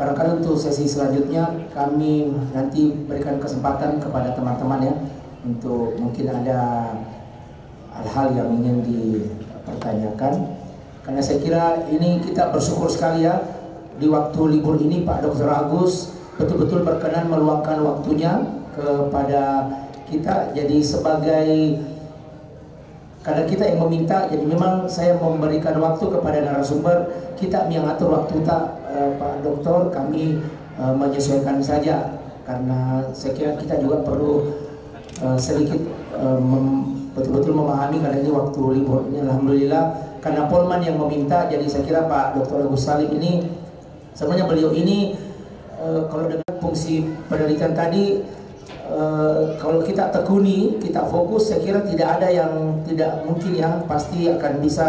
barangkali untuk sesi selanjutnya kami nanti berikan kesempatan kepada teman-teman ya, untuk mungkin ada hal-hal yang ingin dipertanyakan. Karena saya kira ini kita bersyukur sekali ya, di waktu libur ini Pak Dr. Agus betul-betul berkenan meluangkan waktunya kepada kita. Jadi sebagai, karena kita yang meminta, jadi memang saya memberikan waktu kepada narasumber, kita yang atur waktu tak Pak Dokter, kami menyesuaikan saja. Karena saya kira kita juga perlu sedikit betul-betul memahami karena ini waktu libur ini. Alhamdulillah karena Polman yang meminta, jadi saya kira Pak Dr. Agus Salim ini sebenarnya beliau ini kalau dengan fungsi penelitian tadi, kalau kita tekuni, kita fokus, saya kira tidak ada yang tidak mungkin ya, pasti akan bisa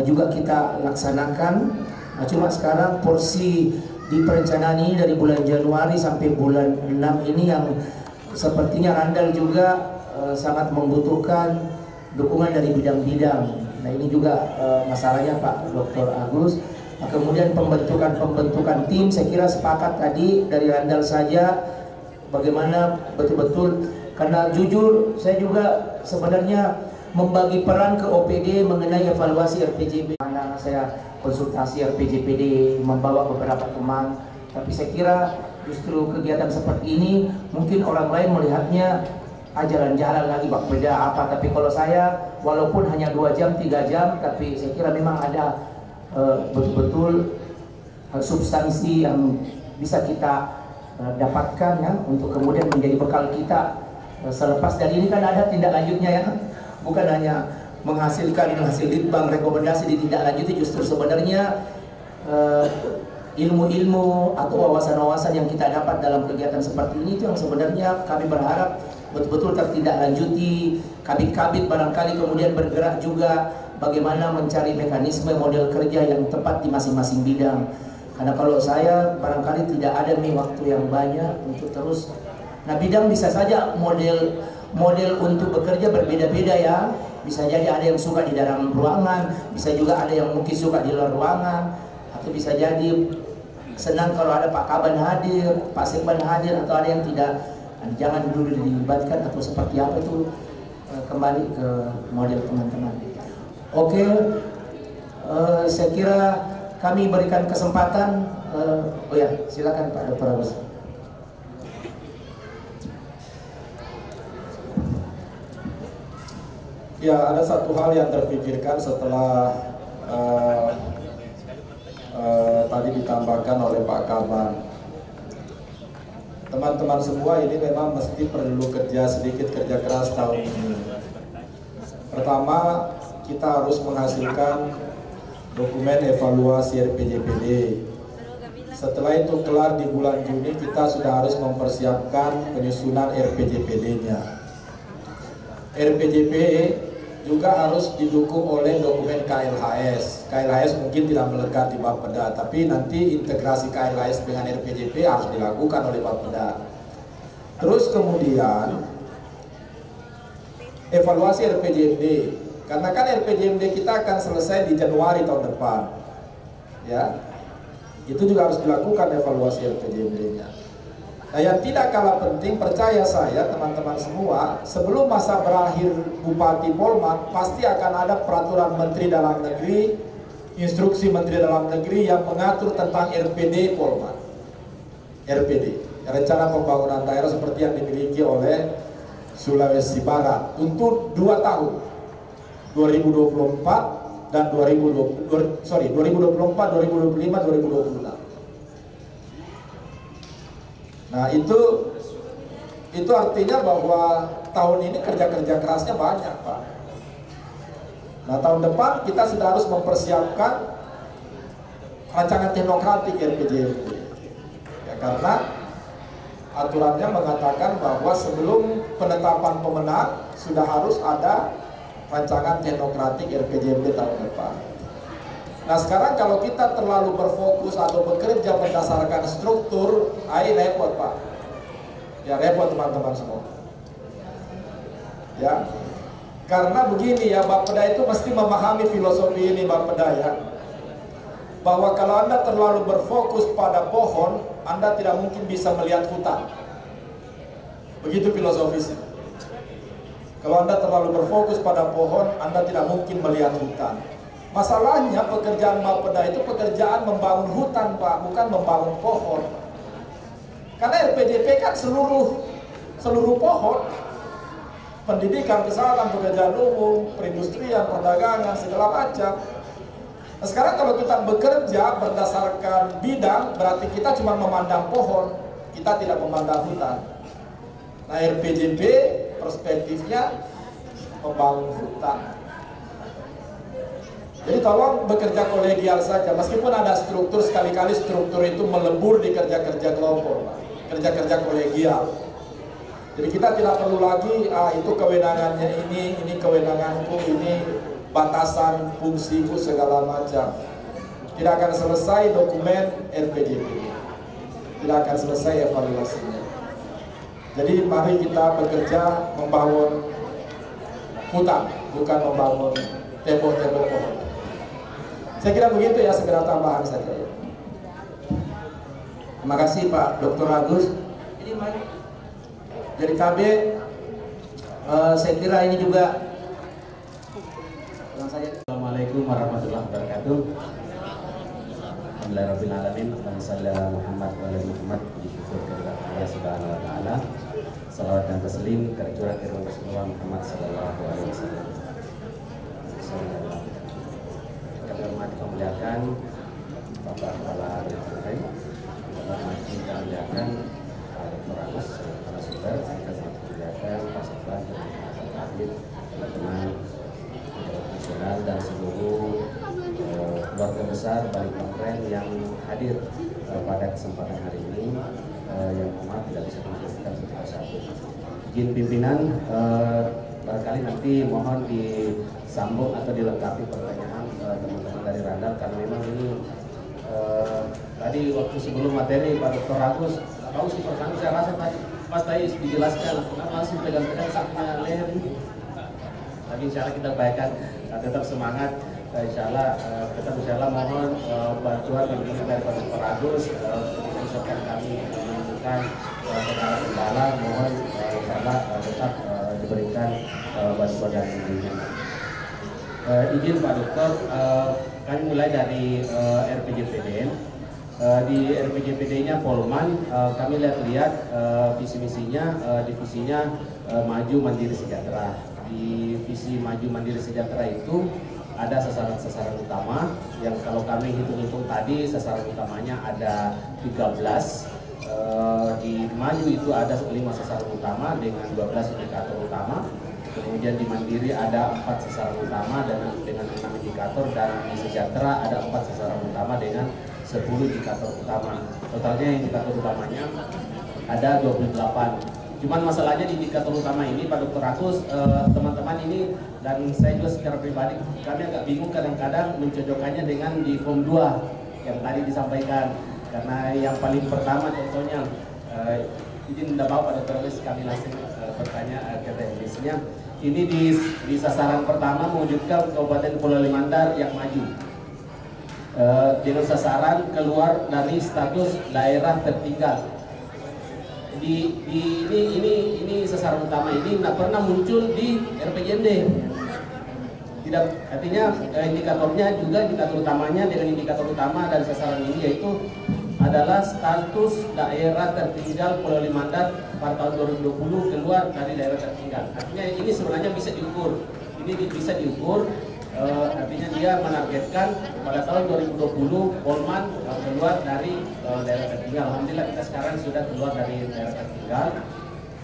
juga kita laksanakan. Nah, cuma sekarang porsi di perencanaan ini dari bulan Januari sampai bulan 6 ini yang sepertinya Randal juga sangat membutuhkan dukungan dari bidang-bidang. Nah ini juga masalahnya Pak Dr. Agus. Nah, kemudian pembentukan tim, saya kira sepakat tadi dari Randal saja bagaimana betul-betul, karena jujur saya juga sebenarnya membagi peran ke OPD mengenai evaluasi RPJP. Mana saya konsultasi RPJPD, membawa beberapa teman, tapi saya kira justru kegiatan seperti ini mungkin orang lain melihatnya jalan-jalan lagi Pak beda apa, tapi kalau saya walaupun hanya 2 jam 3 jam, tapi saya kira memang ada betul-betul substansi yang bisa kita dapatkan ya, untuk kemudian menjadi bekal kita selepas dari ini. Kan ada tindak lanjutnya ya, bukan hanya menghasilkan hasil litbang rekomendasi ditindaklanjuti, justru sebenarnya ilmu-ilmu atau wawasan-wawasan yang kita dapat dalam kegiatan seperti ini itu yang sebenarnya kami berharap betul-betul tertindaklanjuti. Kabit-kabit barangkali kemudian bergerak juga bagaimana mencari mekanisme model kerja yang tepat di masing-masing bidang. Karena kalau saya barangkali tidak ada waktu yang banyak untuk terus. Nah bidang bisa saja model untuk bekerja berbeda-beda ya. Bisa jadi ada yang suka di dalam ruangan, bisa juga ada yang mungkin suka di luar ruangan, atau bisa jadi senang kalau ada Pak Kaban hadir, Pak Sekban hadir, atau ada yang tidak. Jangan dulu dilibatkan atau seperti apa itu, kembali ke model teman-teman. Oke, saya kira kami berikan kesempatan. Oh ya, silakan Pak Dr. Agus. Ya, ada satu hal yang terpikirkan setelah tadi ditambahkan oleh Pak Kaban. Teman-teman semua ini memang mesti perlu sedikit kerja keras tahun ini. Pertama, kita harus menghasilkan dokumen evaluasi RPJPD. Setelah itu kelar di bulan Juni, kita sudah harus mempersiapkan penyusunan RPJPD-nya. RPJP juga harus didukung oleh dokumen KLHS. KLHS mungkin tidak melekat di Bapeda, tapi nanti integrasi KLHS dengan RPJP harus dilakukan oleh Bapeda. Terus kemudian evaluasi RPJMD, karena kan RPJMD kita akan selesai di Januari tahun depan, ya. Itu juga harus dilakukan evaluasi RPJMD-nya. Nah yang tidak kalah penting, percaya saya teman-teman semua, sebelum masa berakhir Bupati Polman pasti akan ada peraturan Menteri Dalam Negeri, instruksi Menteri Dalam Negeri yang mengatur tentang RPD Polman. RPD, Rencana Pembangunan Daerah seperti yang dimiliki oleh Sulawesi Barat untuk 2 tahun, 2024 dan 2025, 2026. Nah itu artinya bahwa tahun ini kerja-kerja kerasnya banyak Pak. Nah tahun depan kita sudah harus mempersiapkan rancangan teknokratik RPJMD ya, karena aturannya mengatakan bahwa sebelum penetapan pemenang sudah harus ada rancangan teknokratik RPJMD tahun depan. Nah sekarang kalau kita terlalu berfokus atau bekerja berdasarkan struktur, repot Pak. Ya repot teman-teman semua. Ya, karena begini ya, Bapeda itu mesti memahami filosofi ini Bapeda ya. Bahwa kalau Anda terlalu berfokus pada pohon, Anda tidak mungkin bisa melihat hutan. Begitu filosofisnya. Kalau Anda terlalu berfokus pada pohon, Anda tidak mungkin melihat hutan. Masalahnya pekerjaan Bapeda itu pekerjaan membangun hutan, Pak, bukan membangun pohon. Karena RPJP kan seluruh pohon. Pendidikan, kesehatan, pekerjaan umum, perindustrian, perdagangan, segala macam. Nah, sekarang kalau kita bekerja berdasarkan bidang, berarti kita cuma memandang pohon, kita tidak memandang hutan. Nah, RPJP perspektifnya membangun hutan. Jadi tolong bekerja kolegial saja, meskipun ada struktur, sekali-kali struktur itu melebur di kerja-kerja kelompok, kerja-kerja kolegial. Jadi kita tidak perlu lagi, itu kewenangannya ini kewenanganku, ini batasan fungsiku, segala macam. Tidak akan selesai dokumen RPJP, tidak akan selesai evaluasinya. Jadi mari kita bekerja membangun hutan, bukan membangun tembok-tembok pohon. Saya kira begitu ya, segera tambahan saja ya. Terima kasih Pak Dr. Agus. Ini dari KB, saya kira ini juga. Assalamualaikum warahmatullahi wabarakatuh. Alhamdulillahirrahmanirrahim. Allahumma shalli ala Muhammad wa ala Muhammad. Disyukur kepada Allah Subhanahu wa taala. Salawat dan taslim tercurah ke Rasulullah Muhammad sallallahu alaihi wasallam. Kami hormati kemuliaan Bapak Kepala Bidang, hormati kemuliaan Pak Dr. Agus, Kepala Sumber, kemuliaan Pak Sekda, Pak Kabit, teman-teman profesional dan seluruh keluarga besar Balikpapan yang hadir pada kesempatan hari ini, yang maaf tidak bisa menunjukkan satu persatu. Izin pimpinan, barangkali nanti mohon disambung atau dilengkapi pertanyaan teman-teman dari Randal, karena memang ini tadi waktu sebelum materi Pak Dr. Agus tahu sih pertanyaan, saya rasa tadi pas tadi dijelaskan kenapa langsung pegang-pegang sampingnya leher ini. Tapi insya Allah kita baikkan, tetap semangat. Insya Allah mohon bantuan bimbingan dari Pak Dr. Agus, misalkan kami menemukan kendala, mohon insya Allah tetap diberikan bantuan dan bimbingan. Izin Pak Dokter, kami mulai dari RPJPD. Di RPJPD-nya Polman, kami lihat visi misinya, divisinya maju mandiri sejahtera. Di visi maju mandiri sejahtera itu ada sasaran-sasaran utama yang kalau kami hitung-hitung tadi sasaran utamanya ada 13. Di maju itu ada 5 sasaran utama dengan 12 indikator utama. Kemudian di mandiri ada 4 sasaran utama dengan 6 indikator, dan di sejahtera ada 4 sasaran utama dengan 10 indikator utama. Totalnya indikator utamanya ada 28. Cuman masalahnya di indikator utama ini Pak Dr. Agus, teman-teman ini dan saya juga secara pribadi kami agak bingung kadang-kadang mencocokkannya dengan di form 2 yang tadi disampaikan. Karena yang paling pertama contohnya, izin minta Pak Dr. Agus, kami langsung bertanya ke teknisnya. Ini di sasaran pertama mewujudkan Kabupaten Pulau Limandar yang maju dengan sasaran keluar dari status daerah tertinggal. Ini sasaran utama ini tidak pernah muncul di RPJMD. Tidak, artinya indikatornya juga indikator utamanya dengan indikator utama dari sasaran ini yaitu adalah status daerah tertinggal Pulau Limandar pada tahun 2020 keluar dari daerah tertinggal. Artinya ini sebenarnya bisa diukur. Ini bisa diukur, artinya dia menargetkan pada tahun 2020 Polman keluar dari daerah tertinggal. Alhamdulillah kita sekarang sudah keluar dari daerah tertinggal,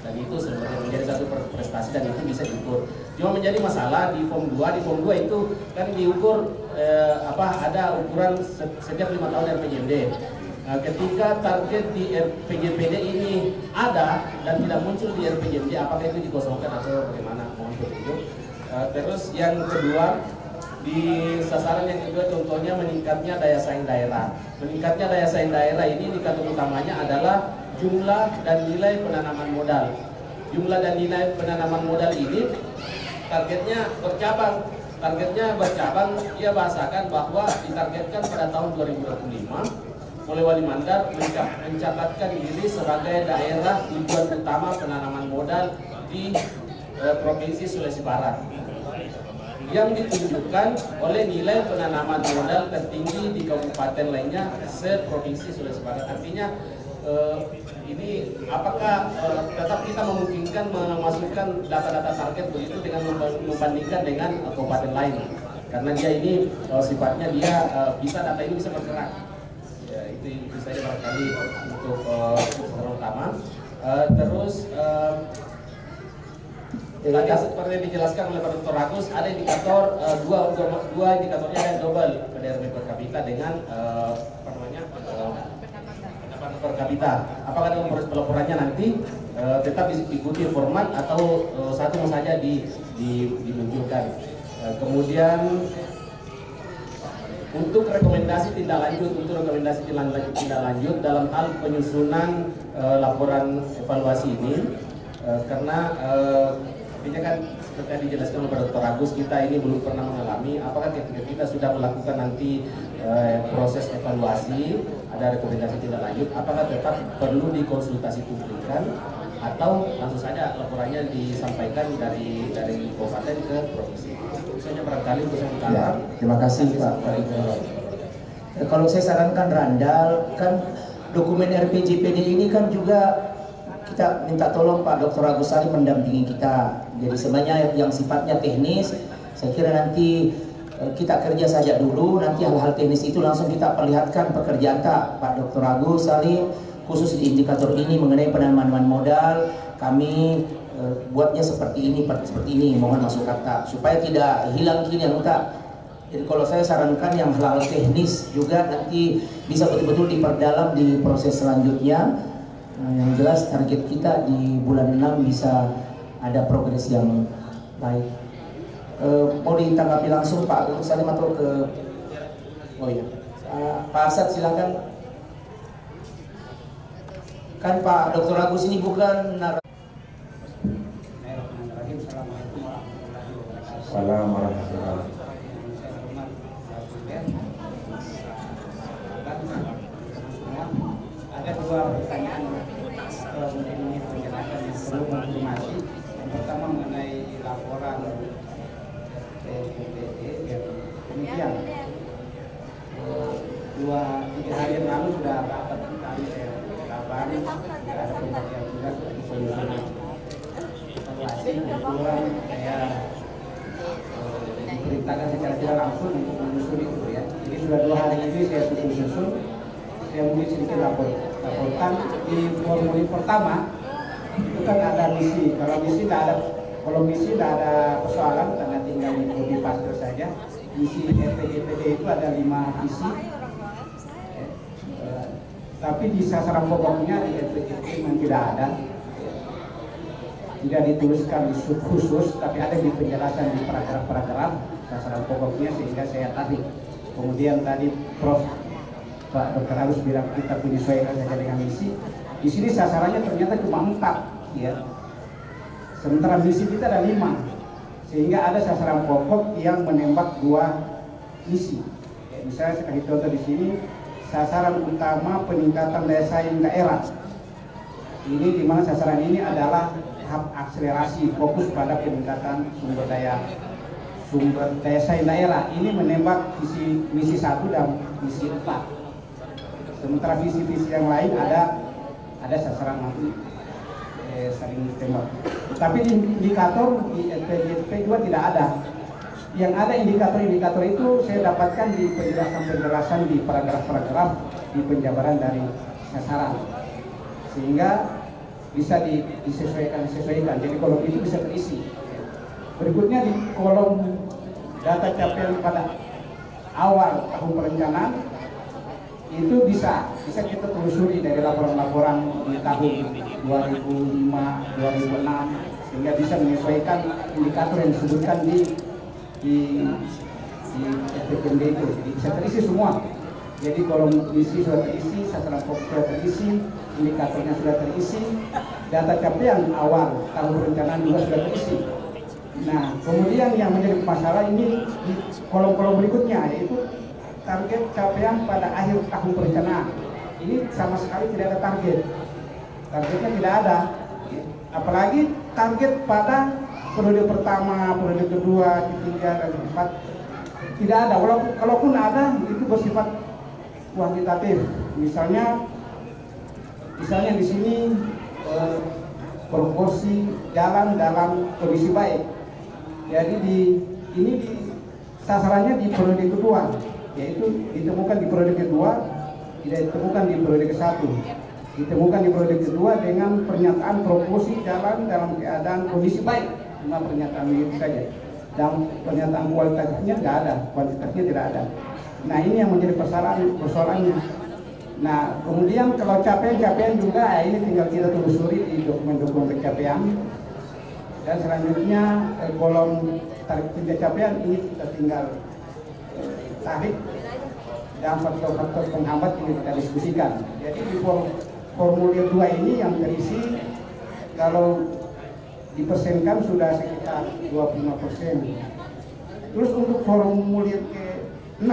dan itu sebenarnya menjadi satu prestasi dan itu bisa diukur. Cuma menjadi masalah di form 2, itu kan diukur ada ukuran setiap 5 tahun RPJMD. Ketika target di RPJPD ini ada dan tidak muncul di RPJMD, apakah itu dikosongkan atau bagaimana? Mohon petunjuk. Terus yang kedua, di sasaran yang kedua contohnya meningkatnya daya saing daerah. Meningkatnya daya saing daerah ini indikator utamanya adalah jumlah dan nilai penanaman modal. Jumlah dan nilai penanaman modal ini targetnya bercabang. Ia bahasakan bahwa ditargetkan pada tahun 2025 Polewali Mandar mencatatkan diri sebagai daerah tujuan utama penanaman modal di Provinsi Sulawesi Barat. yang ditunjukkan oleh nilai penanaman modal tertinggi di kabupaten lainnya se-provinsi Sulawesi Barat. Artinya ini apakah tetap kita memungkinkan memasukkan data-data target begitu dengan membandingkan dengan kabupaten lain, karena dia ini sifatnya dia bisa data ini bisa bergerak. Ya, itu saja barangkali untuk secara utama. Terus tadi seperti yang dijelaskan oleh Pak Dr. Agus, ada indikator dua indikatornya ada double PDRB per kapita dengan apa namanya pendapatan per kapita. Apakah dalam proses pelaporannya nanti tetap diikuti format atau satu saja dimunculkan? Kemudian untuk rekomendasi tindak lanjut dalam hal penyusunan laporan evaluasi ini, karena intinya kan seperti yang dijelaskan oleh Pak Dr. Agus, kita ini belum pernah mengalami. Apakah ketika kita sudah melakukan nanti proses evaluasi, ada rekomendasi tindak lanjut, apakah tetap perlu dikonsultasi publikkan atau langsung saja laporannya disampaikan dari kabupaten ke provinsi? Misalnya barangkali untuk sementara. Ya, terima kasih Pak Parito. Kalau saya sarankan Randal, kan dokumen RPJPD ini kan juga kita minta tolong Pak Dr. Agus Salim mendampingi kita. Jadi sebenarnya yang sifatnya teknis, saya kira nanti kita kerja saja dulu, nanti hal-hal teknis itu langsung kita perlihatkan pekerjaan Pak Dr. Agus Salim, khusus di indikator ini mengenai penanaman modal, kami buatnya seperti ini, mohon masuk kata, supaya tidak hilang kini yang tak. Jadi kalau saya sarankan yang hal-hal teknis juga nanti bisa betul-betul diperdalam di proses selanjutnya. Yang jelas target kita di bulan 6 bisa ada progres yang baik. Mau ditanggapi langsung Pak Agus Salim atau ke Pak Asad silakan. Kan Pak Dr. Agus ini bukan Assalamualaikum warahmatullahi wabarakatuh. Ada dua pertanyaan mungkin ini penjelasan yang perlu konfirmasi. Yang pertama mengenai laporan PPD yang demikian. 2-3 hari yang lalu sudah rapat kami saya kabari, ada pembagian tugas untuk penyusunan evaluasi. Kebetulan saya diperintahkan secara tidak langsung untuk menyusun itu ya. Jadi sudah 2 hari ini saya susun. Saya mungkin sedikit laporkan di formulir pertama itu kan ada misi. Kalau misi tidak ada persoalan karena tinggal di copy paste saja. Misi RPJPD itu ada 5 misi. Tapi di sasaran pokoknya di RPJPD memang tidak ada. Tidak dituliskan di sub khusus, tapi ada di penjelasan di paragraf-paragraf sasaran pokoknya sehingga saya tarik. Kemudian tadi Prof. Pak Dr. Agus bilang kita menyesuaikan saja dengan misi. Di sini sasarannya ternyata cuma 4, ya. Sementara misi kita ada 5, sehingga ada sasaran pokok yang menembak 2 misi. Ya, misalnya saya kasih contoh di sini, sasaran utama peningkatan daya saing daerah. Ini di mana sasaran ini adalah tahap akselerasi fokus pada peningkatan sumber daya saing daerah. Ini menembak misi 1 dan misi 4. Sementara visi-visi yang lain ada sasaran nanti saling tembak. Tapi di indikator di RPJP juga tidak ada. Yang ada indikator-indikator itu saya dapatkan di penjelasan di paragraf-paragraf di penjabaran dari sasaran, sehingga bisa disesuaikan. Jadi kolom itu bisa terisi. Berikutnya di kolom data capaian pada awal tahun perencanaan itu bisa kita telusuri dari laporan-laporan di tahun 2005, 2006 sehingga bisa menyesuaikan indikator yang disebutkan di RPJPD itu. Jadi bisa terisi semua. Jadi kolom misi sudah terisi, sasaran pokok sudah terisi, indikatornya sudah terisi, data capaian awal tahun perencanaan juga sudah terisi. Nah, kemudian yang menjadi masalah ini di kolom-kolom berikutnya, yaitu target capaian pada akhir tahun perencanaan. Ini sama sekali tidak ada target. Targetnya tidak ada. Apalagi target pada periode pertama, periode kedua, ketiga, dan keempat tidak ada. Kalaupun ada itu bersifat kuantitatif. Misalnya di sini proporsi jalan dalam kondisi baik. Jadi ini sasarannya di periode kedua, yaitu ditemukan di periode kedua, tidak ditemukan di periode ke-1. Ditemukan di periode kedua dengan pernyataan proporsi jalan dalam keadaan kondisi baik. Cuma pernyataan begitu saja. Dan pernyataan kualitatifnya tidak ada, kuantitasnya tidak ada. Nah, ini yang menjadi persoalannya. Nah, kemudian kalau capaian juga ini tinggal kita telusuri di dokumen-dokumen pencapaian. Dan selanjutnya kolom target pencapaian ini kita tinggal tarik, dan faktor-faktor penghambat ini kita diskusikan. Jadi di formulir 2 ini yang terisi kalau dipersenkan sudah sekitar 25%. Terus untuk formulir ke-6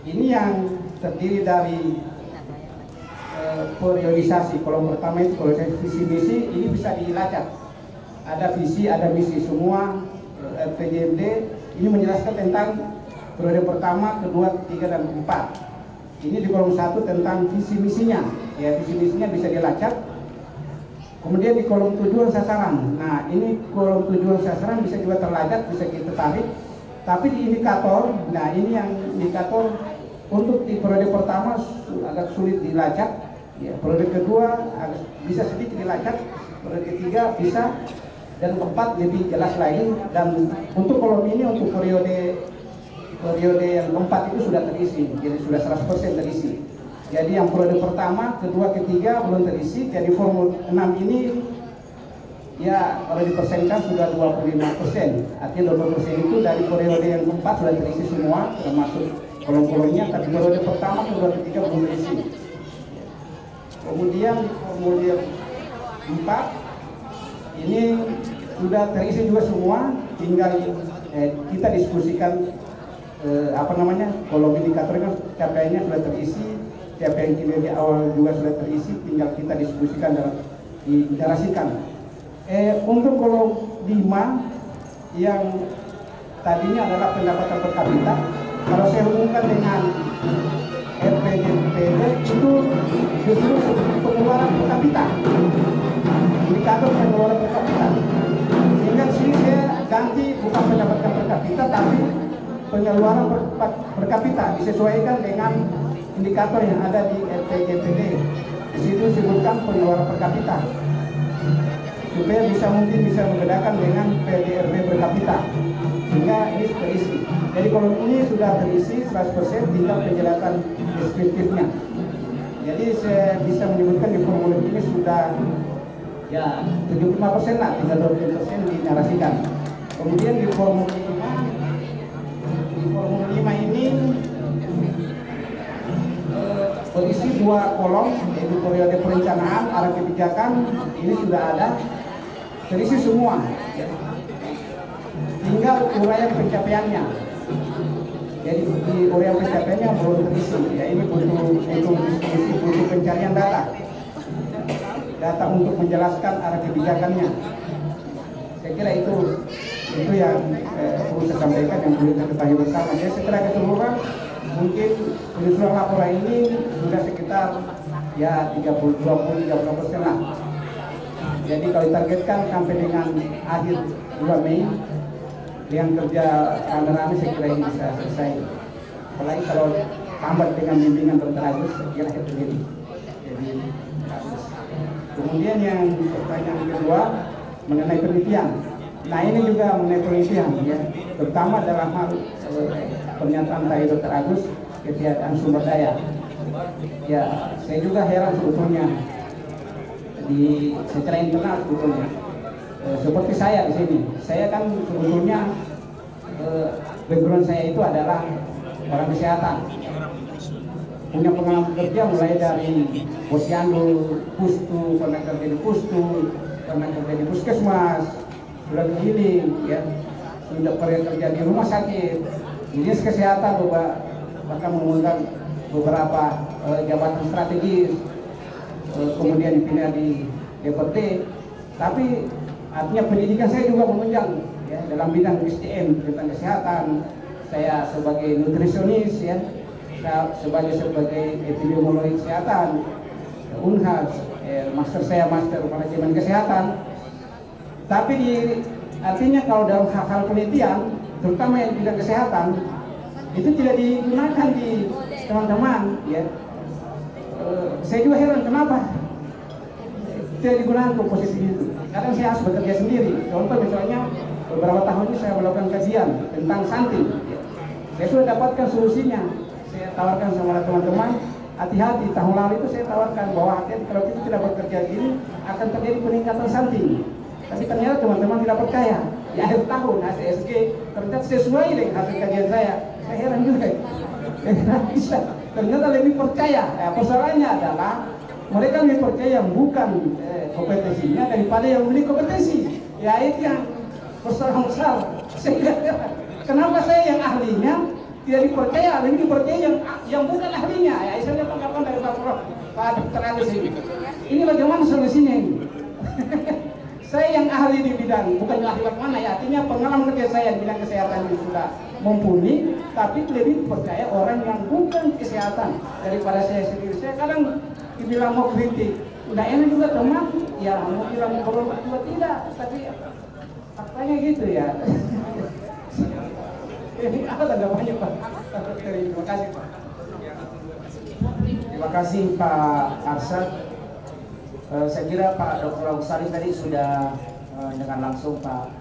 ini yang terdiri dari periodisasi. Kolom pertama itu kalau saya visi misi, ini bisa dilacak. Ada visi, ada misi semua. RPJMD ini menjelaskan tentang periode pertama, kedua, ketiga, dan keempat. Ini di kolom 1 tentang visi misinya. Ya, visi misinya bisa dilacak. Kemudian di kolom tujuan sasaran. Nah, ini kolom tujuan sasaran bisa juga terlacak, bisa kita tarik. Tapi di indikator, nah ini yang indikator untuk di periode pertama agak sulit dilacak. Ya, periode kedua bisa sedikit dilacak, periode ketiga bisa, dan keempat lebih jelas lagi. Dan untuk kolom ini untuk periode yang keempat itu sudah terisi, jadi sudah 100% terisi. Jadi yang periode pertama, kedua, ketiga belum terisi. Jadi formulir 6 ini ya kalau dipersenkan sudah 25%. Artinya 20% itu dari periode yang keempat sudah terisi semua, termasuk kolom-kolomnya. Tapi periode pertama, kedua, ketiga belum terisi. Kemudian di formulir 4 ini sudah terisi juga semua, tinggal kita diskusikan kolom indikatornya, capaiannya sudah terisi, capaian kinerja awal juga sudah terisi, tinggal kita diskusikan dan dinarasikan. Untuk kolom 5 yang tadinya adalah pendapatan per kapita, kalau saya hubungkan dengan RPJMD itu justru pengeluaran per kapita, indikator pengeluaran per kapita. Sehingga sini saya ganti bukan pendapatan per kapita tapi pengeluaran per kapita, disesuaikan dengan indikator yang ada di RPJMD. Di situ disebutkan pengeluaran per kapita, supaya mungkin bisa membedakan dengan PDRB per kapita, sehingga ini terisi. Jadi kolom ini sudah terisi 100%, tinggal penjelasan deskriptifnya. Jadi saya bisa menyebutkan di formulir ini sudah ya 75% lah, tinggal 20% dinarasikan. Kemudian di formulir 5 ini berisi 2 kolom, yaitu periode perencanaan, arah kebijakan, ini sudah ada, terisi semua. Tinggal uraian pencapaiannya. Jadi di uraian pencapaiannya belum terisi. Ya, ini butuh pencarian data untuk menjelaskan arah kebijakannya. Saya kira itu yang perlu saya sampaikan, yang perlu kita ketahui bersama. Jadi setelah keseluruhan, mungkin penyusunan laporan ini sudah sekitar ya 20-30% lah. Jadi kalau ditargetkan sampai dengan akhir 2 Mei, yang kerja rame-rame saya kira ini bisa selesai. Apalagi kalau tambah dengan bimbingan Dr. Agus, saya kira itu jadi bagus. Kemudian yang pertanyaan kedua mengenai penelitian. Nah, ini juga mengenai penelitian, ya, terutama dalam hal pernyataan tadi Dr. Agus, ketiadaan sumber daya. Ya, saya juga heran sebetulnya secara internal sebetulnya. Seperti saya di sini, saya kan sebetulnya background saya itu adalah orang kesehatan, punya pengalaman kerja mulai dari posyandu, pustu, pernah kerja di pustu, pernah kerja di puskesmas, sudah keliling, ya, sudah pernah kerja di rumah sakit, dinas kesehatan, bahkan mengundang beberapa jabatan strategis, kemudian dipindah di DPRD, tapi artinya pendidikan saya juga menunjang ya, dalam bidang SDM tentang kesehatan. Saya sebagai nutrisionis ya, saya sebagai epidemiologi kesehatan, Unhas, master saya master manajemen kesehatan. Tapi artinya kalau dalam hal penelitian, terutama yang bidang kesehatan, itu tidak digunakan di teman-teman ya. Saya juga heran kenapa tidak digunakan komposisi itu. Kadang saya harus bekerja sendiri. Contoh misalnya beberapa tahun ini saya melakukan kajian tentang stunting. Saya sudah dapatkan solusinya. Saya tawarkan sama teman-teman, hati-hati. Tahun lalu itu saya tawarkan bahwa hati-hati kalau kita tidak bekerja gini akan terjadi peningkatan stunting. Tapi ternyata teman-teman tidak percaya. Di akhir tahun HCSG ternyata sesuai dengan hasil kajian saya. Saya heran juga. Bisa. Ternyata lebih percaya. Persoalannya adalah mereka lebih percaya yang bukan kompetensinya daripada yang memiliki kompetensi. Ya itu yang persoalan besar. Kenapa saya yang ahlinya tidak dipercaya, lebih dipercaya yang bukan ahlinya? Ya saya lihat tanggapan dari Pak Dr. Agus ini. Ini bagaimana solusinya ini? Saya yang ahli di bidang, bukan ahli mana ya, artinya pengalaman kerja saya di bidang kesehatan ini sudah mumpuni, tapi lebih percaya orang yang bukan kesehatan daripada saya sendiri. Saya kadang dibilang mau kritik, udah enak juga teman, ya mau bilang mau juga tidak, tapi faktanya gitu ya. Ini apa tanggapannya Pak? Terima kasih Pak. Terima kasih Pak Arsyad. Saya kira Pak Dr. Agus Salim tadi sudah dengan langsung Pak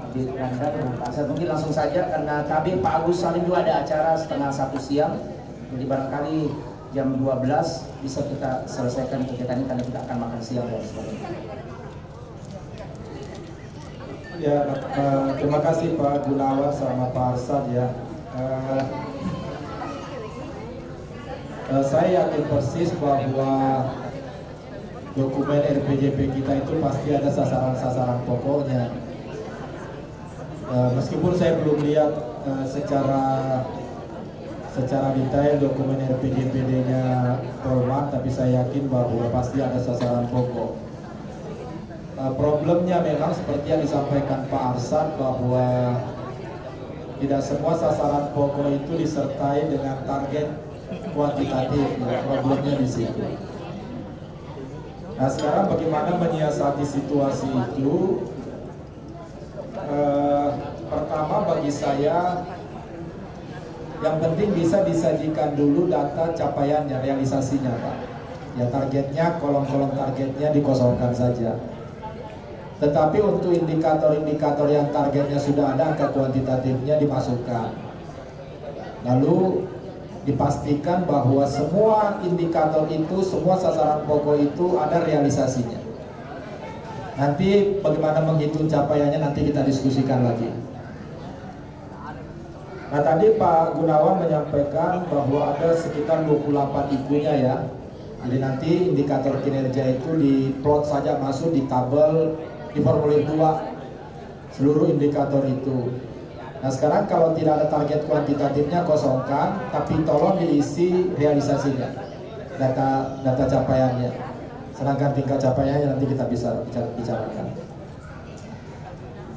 Abid Randa dengan Pak Arsyad. Mungkin langsung saja karena kami Pak Agus Salim juga ada acara setengah 1 siang. Jadi barangkali jam 12 bisa kita selesaikan kegiatan ini karena kita akan makan siang dan sebagainya. Ya, terima kasih Pak Gunawan sama Pak Arsyad ya. Saya yakin persis bahwa dokumen RPJP kita itu pasti ada sasaran-sasaran pokoknya. Meskipun saya belum lihat secara detail dokumen RPJPD-nya Polman, tapi saya yakin bahwa pasti ada sasaran pokok. Problemnya memang seperti yang disampaikan Pak Arsyad bahwa tidak semua sasaran pokok itu disertai dengan target kuantitatif. Problemnya di situ. Nah sekarang bagaimana menyiasati situasi itu? Pertama bagi saya yang penting bisa disajikan dulu data capaiannya, realisasinya Pak. Ya targetnya, kolom-kolom targetnya dikosongkan saja. Tetapi untuk indikator-indikator yang targetnya sudah ada, angka kuantitatifnya dimasukkan. Lalu dipastikan bahwa semua indikator itu, semua sasaran pokok itu ada realisasinya. Nanti bagaimana menghitung capaiannya nanti kita diskusikan lagi. Nah tadi Pak Gunawan menyampaikan bahwa ada sekitar 28 IQ-nya ya. Jadi nanti indikator kinerja itu diplot saja, masuk di tabel di formulir 2 seluruh indikator itu. Nah sekarang kalau tidak ada target kuantitatifnya kosongkan, tapi tolong diisi realisasinya, data capaiannya. Sedangkan tingkat capaiannya nanti kita bisa bicarakan.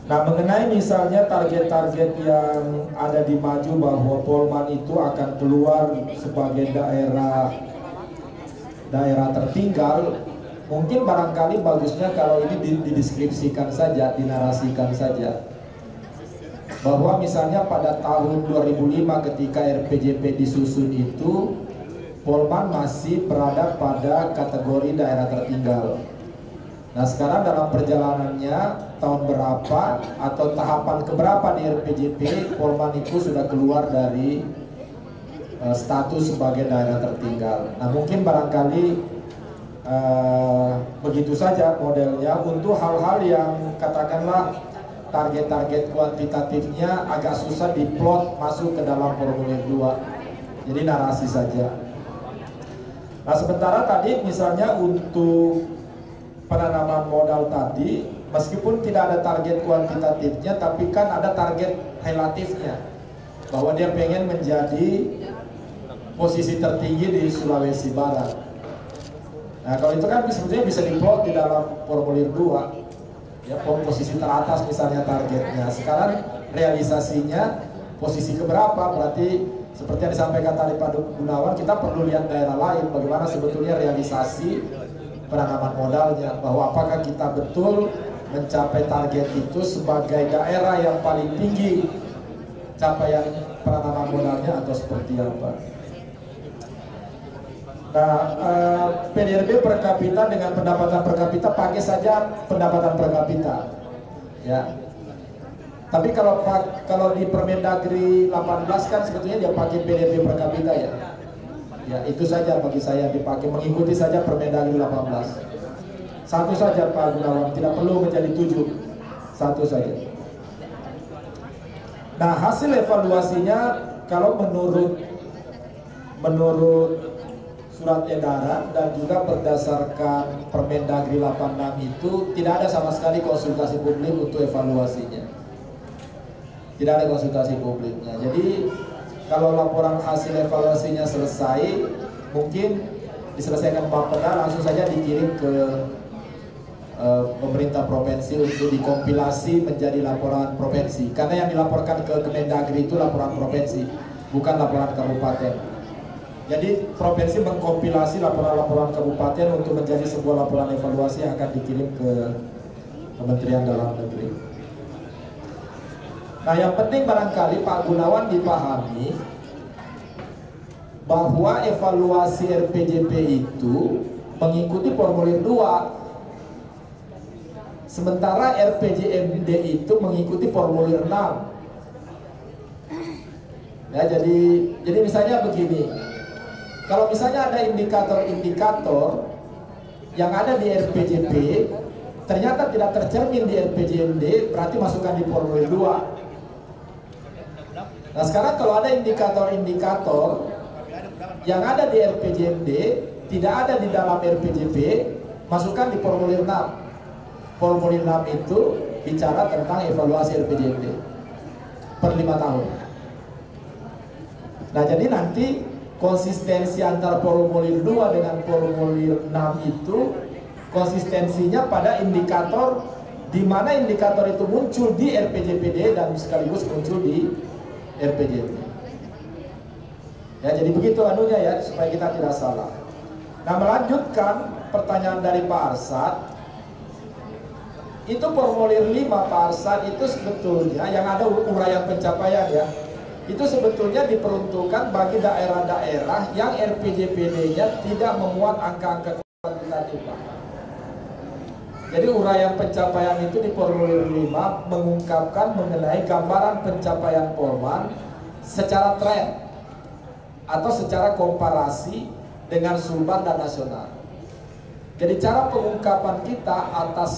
Nah mengenai misalnya target-target yang ada di maju bahwa Polman itu akan keluar sebagai daerah tertinggal, mungkin barangkali bagusnya kalau ini dideskripsikan saja, dinarasikan saja. Bahwa misalnya pada tahun 2005 ketika RPJP disusun itu, Polman masih berada pada kategori daerah tertinggal. Nah sekarang dalam perjalanannya tahun berapa atau tahapan keberapa di RPJP, Polman itu sudah keluar dari status sebagai daerah tertinggal. Nah mungkin barangkali begitu saja modelnya untuk hal-hal yang katakanlah target-target kuantitatifnya agak susah diplot masuk ke dalam formulir 2. Jadi narasi saja. Nah sementara tadi misalnya untuk penanaman modal tadi, meskipun tidak ada target kuantitatifnya, tapi kan ada target relatifnya, bahwa dia pengen menjadi posisi tertinggi di Sulawesi Barat. Nah kalau itu kan sebetulnya bisa diplot di dalam formulir 2, ya posisi teratas misalnya targetnya. Sekarang realisasinya posisi keberapa, berarti seperti yang disampaikan tadi Pak Gunawan, kita perlu lihat daerah lain bagaimana sebetulnya realisasi penanaman modalnya, bahwa apakah kita betul mencapai target itu sebagai daerah yang paling tinggi capaian penanaman modalnya atau seperti apa. Nah, PDRB per kapita dengan pendapatan per kapita, pakai saja pendapatan per kapita, ya. Tapi kalau di Permendagri 18 kan sebetulnya dia pakai PDRB per kapita ya. Ya itu saja bagi saya dipakai, mengikuti saja Permendagri 18. Satu saja Pak Gunawan, tidak perlu menjadi 7, satu saja. Nah hasil evaluasinya kalau menurut surat edaran dan juga berdasarkan Permendagri 86 itu tidak ada sama sekali konsultasi publik untuk evaluasinya. Tidak ada konsultasi publiknya. Jadi kalau laporan hasil evaluasinya selesai, mungkin diselesaikan Bapeda, langsung saja dikirim ke pemerintah provinsi untuk dikompilasi menjadi laporan provinsi. Karena yang dilaporkan ke Kemendagri itu laporan provinsi, bukan laporan kabupaten. Jadi provinsi mengkompilasi laporan-laporan kabupaten untuk menjadi sebuah laporan evaluasi yang akan dikirim ke Kementerian Dalam Negeri. Nah yang penting barangkali Pak Gunawan dipahami bahwa evaluasi RPJP itu mengikuti formulir 2, sementara RPJMD itu mengikuti formulir 6. Ya, jadi misalnya begini, kalau misalnya ada indikator-indikator yang ada di RPJP ternyata tidak tercermin di RPJMD, berarti masukkan di formulir 2. Nah sekarang kalau ada indikator-indikator yang ada di RPJMD tidak ada di dalam RPJP, masukkan di formulir 6. Formulir 6 itu bicara tentang evaluasi RPJMD per 5 tahun. Nah jadi nanti konsistensi antara formulir 2 dengan formulir 6 itu konsistensinya pada indikator, di mana indikator itu muncul di RPJPD dan sekaligus muncul di RPJP. Ya jadi begitu anunya ya, supaya kita tidak salah. Nah melanjutkan pertanyaan dari Pak Arsad, itu formulir 5 Pak Arsad itu sebetulnya yang ada uraian pencapaian ya, itu sebetulnya diperuntukkan bagi daerah-daerah yang RPJPD-nya tidak memuat angka-angka kuantitatif. Jadi uraian pencapaian itu di formulir 5 mengungkapkan mengenai gambaran pencapaian Polman secara tren atau secara komparasi dengan Sulbar dan nasional. Jadi cara pengungkapan kita atas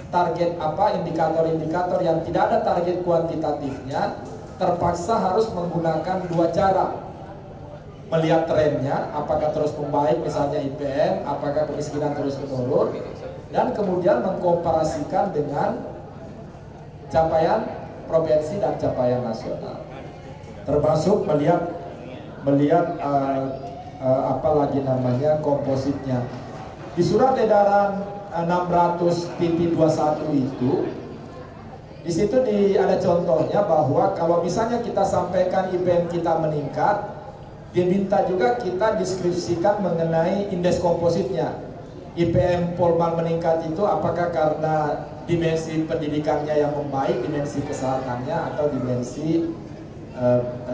target apa, indikator-indikator yang tidak ada target kuantitatifnya, terpaksa harus menggunakan 2 cara. Melihat trennya, apakah terus membaik misalnya IPM, apakah kemiskinan terus menurun, dan kemudian mengkomparasikan dengan capaian provinsi dan capaian nasional, termasuk melihat apa lagi namanya kompositnya. Di surat edaran 600/21 itu, di situ ada contohnya bahwa kalau misalnya kita sampaikan IPM kita meningkat, diminta juga kita deskripsikan mengenai indeks kompositnya. IPM Polman meningkat itu apakah karena dimensi pendidikannya yang membaik, dimensi kesehatannya, atau dimensi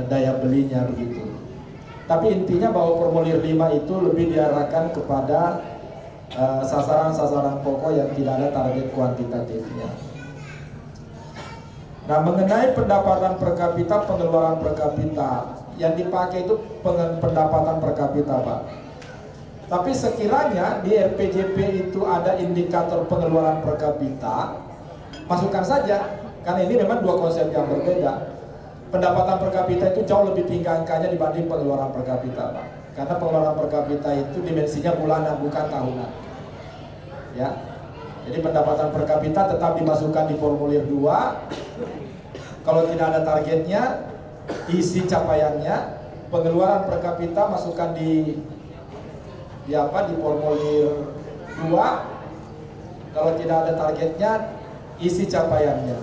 daya belinya begitu. Tapi intinya bahwa formulir 5 itu lebih diarahkan kepada sasaran-sasaran pokok yang tidak ada target kuantitatifnya. Nah mengenai pendapatan per kapita, pengeluaran per kapita, yang dipakai itu pendapatan per kapita Pak. Tapi sekiranya di RPJP itu ada indikator pengeluaran per kapita, masukkan saja, karena ini memang 2 konsep yang berbeda. Pendapatan per kapita itu jauh lebih tinggi angkanya dibanding pengeluaran per kapita Pak. Karena pengeluaran per kapita itu dimensinya bulanan bukan tahunan. Ya. Jadi pendapatan per kapita tetap dimasukkan di formulir 2. Kalau tidak ada targetnya, isi capaiannya. Pengeluaran per kapita masukkan di di formulir 2, kalau tidak ada targetnya isi capaiannya.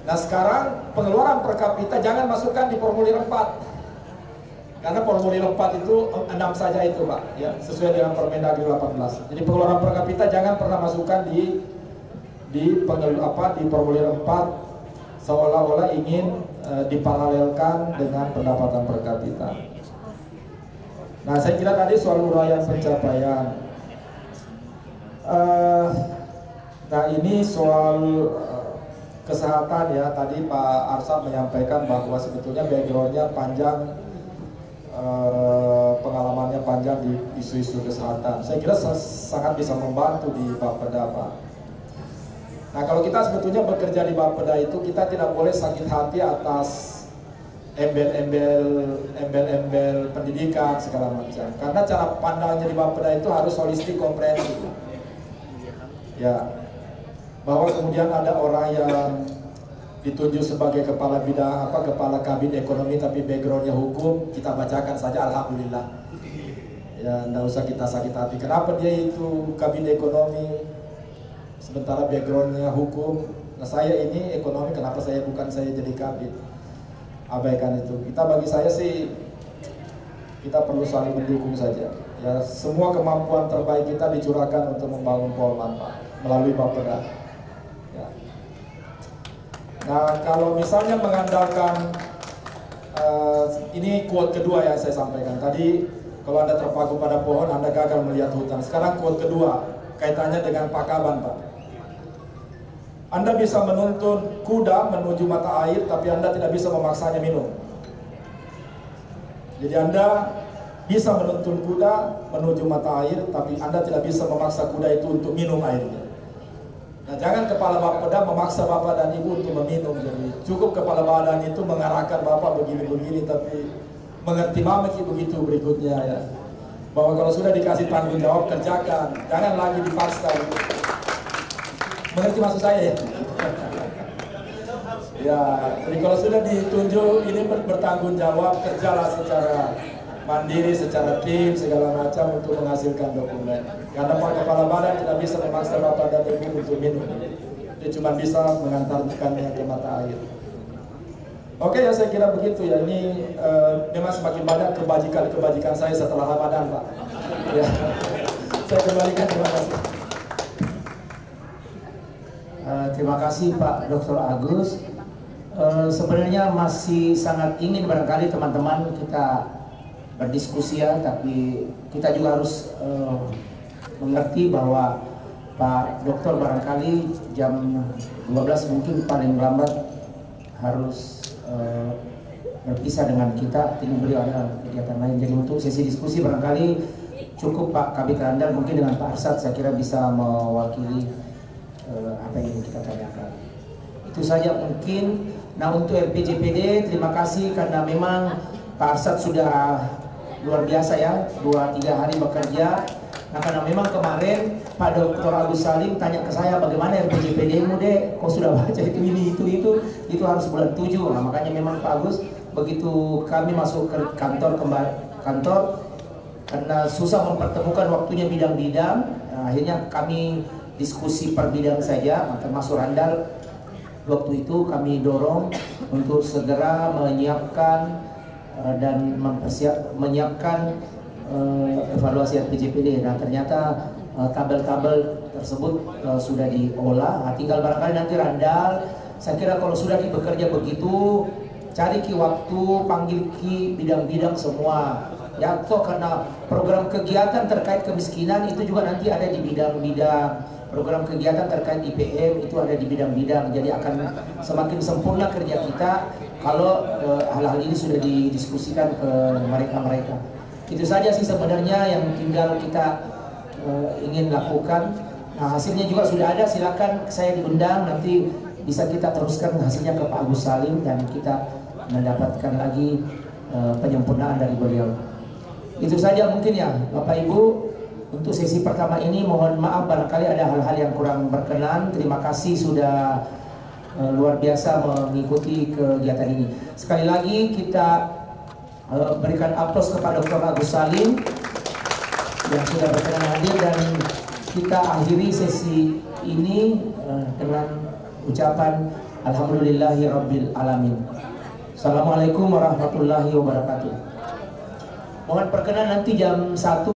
Nah sekarang pengeluaran per kapita jangan masukkan di formulir 4, karena formulir 4 itu 6 saja itu Pak, ya, sesuai dengan Permendagri 18. Jadi pengeluaran per kapita jangan pernah masukkan di formulir 4 seolah-olah ingin diparalelkan dengan pendapatan per kapita. Nah saya kira tadi soal uraian pencapaian. Nah ini soal kesehatan ya, tadi Pak Arsyad menyampaikan bahwa sebetulnya backgroundnya panjang, pengalamannya panjang di isu-isu kesehatan. Saya kira sangat bisa membantu di Bapeda Pak. Nah kalau kita sebetulnya bekerja di Bapeda itu kita tidak boleh sakit hati atas embel-embel pendidikan segala macam, karena cara pandangnya di Bapeda itu harus holistik, komprehensif. Ya, bahwa kemudian ada orang yang ditunjuk sebagai kepala bidang kepala kabin ekonomi tapi backgroundnya hukum, kita bacakan saja alhamdulillah. Ya, nggak usah kita sakit hati. Kenapa dia itu kabin ekonomi sementara backgroundnya hukum? Nah saya ini ekonomi, kenapa bukan saya jadi kabin? Abaikan itu. Bagi saya sih kita perlu saling mendukung saja. Ya, semua kemampuan terbaik kita dicurahkan untuk membangun Polman Pak melalui Bapeda. Ya. Nah kalau misalnya mengandalkan ini quote kedua yang saya sampaikan tadi, kalau Anda terpaku pada pohon Anda gagal melihat hutan. Sekarang quote kedua kaitannya dengan Pakaban Pak. Anda bisa menuntun kuda menuju mata air, tapi Anda tidak bisa memaksanya minum. Jadi Anda bisa menuntun kuda menuju mata air, tapi Anda tidak bisa memaksa kuda itu untuk minum airnya. Nah, jangan kepala Bapeda memaksa Bapak dan Ibu untuk meminum. Jadi cukup kepala badan itu mengarahkan Bapak begini-begini, tapi mengerti mameki begitu berikutnya ya. Bahwa kalau sudah dikasih tanggung jawab kerjakan, jangan lagi dipaksa. Mengerti maksud saya ya? Ya, jadi kalau sudah ditunjuk ini bertanggung jawab, kerjalah secara mandiri, secara tim, segala macam untuk menghasilkan dokumen. Karena Pak Kepala Badan tidak bisa memaksa Bapak dan Ibu untuk minum. Dia cuma bisa mengantarkannya ke mata air. Oke ya, saya kira begitu ya. Ini memang semakin banyak kebajikan saya setelah Ramadan Pak. Ya. Saya kembalikan, terima kasih. Terima kasih Pak Dr. Agus. Sebenarnya masih sangat ingin barangkali teman-teman kita berdiskusi ya, tapi kita juga harus mengerti bahwa Pak Dokter barangkali jam 12 mungkin paling lambat harus berpisah dengan kita. Ini beliau ada kegiatan lain. Jadi untuk sesi diskusi barangkali cukup Pak Kabit Randal mungkin dengan Pak Arsyad saya kira bisa mewakili apa yang kita tanyakan. Itu saja mungkin. Nah untuk RPJPD terima kasih karena memang Pak Arsyad sudah luar biasa ya, 2-3 hari bekerja. Nah karena memang kemarin Pak Dr. Agus Salim tanya ke saya bagaimana RPJPD-mu dek, kok sudah baca itu harus bulan 7. Nah makanya memang Pak Agus begitu kami masuk ke kantor karena susah mempertemukan waktunya bidang-bidang, nah, akhirnya kami diskusi per bidang saja, termasuk Randal. Waktu itu kami dorong untuk segera menyiapkan dan menyiapkan evaluasi RPJPD. Nah ternyata tabel-tabel tersebut sudah diolah. Nah, tinggal barangkali nanti Randal, saya kira kalau sudah bekerja begitu, cari waktu, panggil bidang-bidang semua. Ya toh karena program kegiatan terkait kemiskinan itu juga nanti ada di bidang-bidang. Program kegiatan terkait IPM itu ada di bidang-bidang. Jadi akan semakin sempurna kerja kita kalau hal-hal ini sudah didiskusikan ke mereka-mereka. Itu saja sih sebenarnya yang tinggal kita ingin lakukan. Nah hasilnya juga sudah ada, silakan saya diundang, nanti bisa kita teruskan hasilnya ke Pak Agus Salim dan kita mendapatkan lagi penyempurnaan dari beliau. Itu saja mungkin ya Bapak Ibu. Untuk sesi pertama ini mohon maaf barangkali ada hal-hal yang kurang berkenan. Terima kasih sudah luar biasa mengikuti kegiatan ini. Sekali lagi kita berikan aplaus kepada Dr. Agus Salim yang sudah berkenan hadir, dan kita akhiri sesi ini dengan ucapan Alhamdulillahirabbil alamin. Assalamualaikum warahmatullahi wabarakatuh. Mohon perkenan nanti jam 1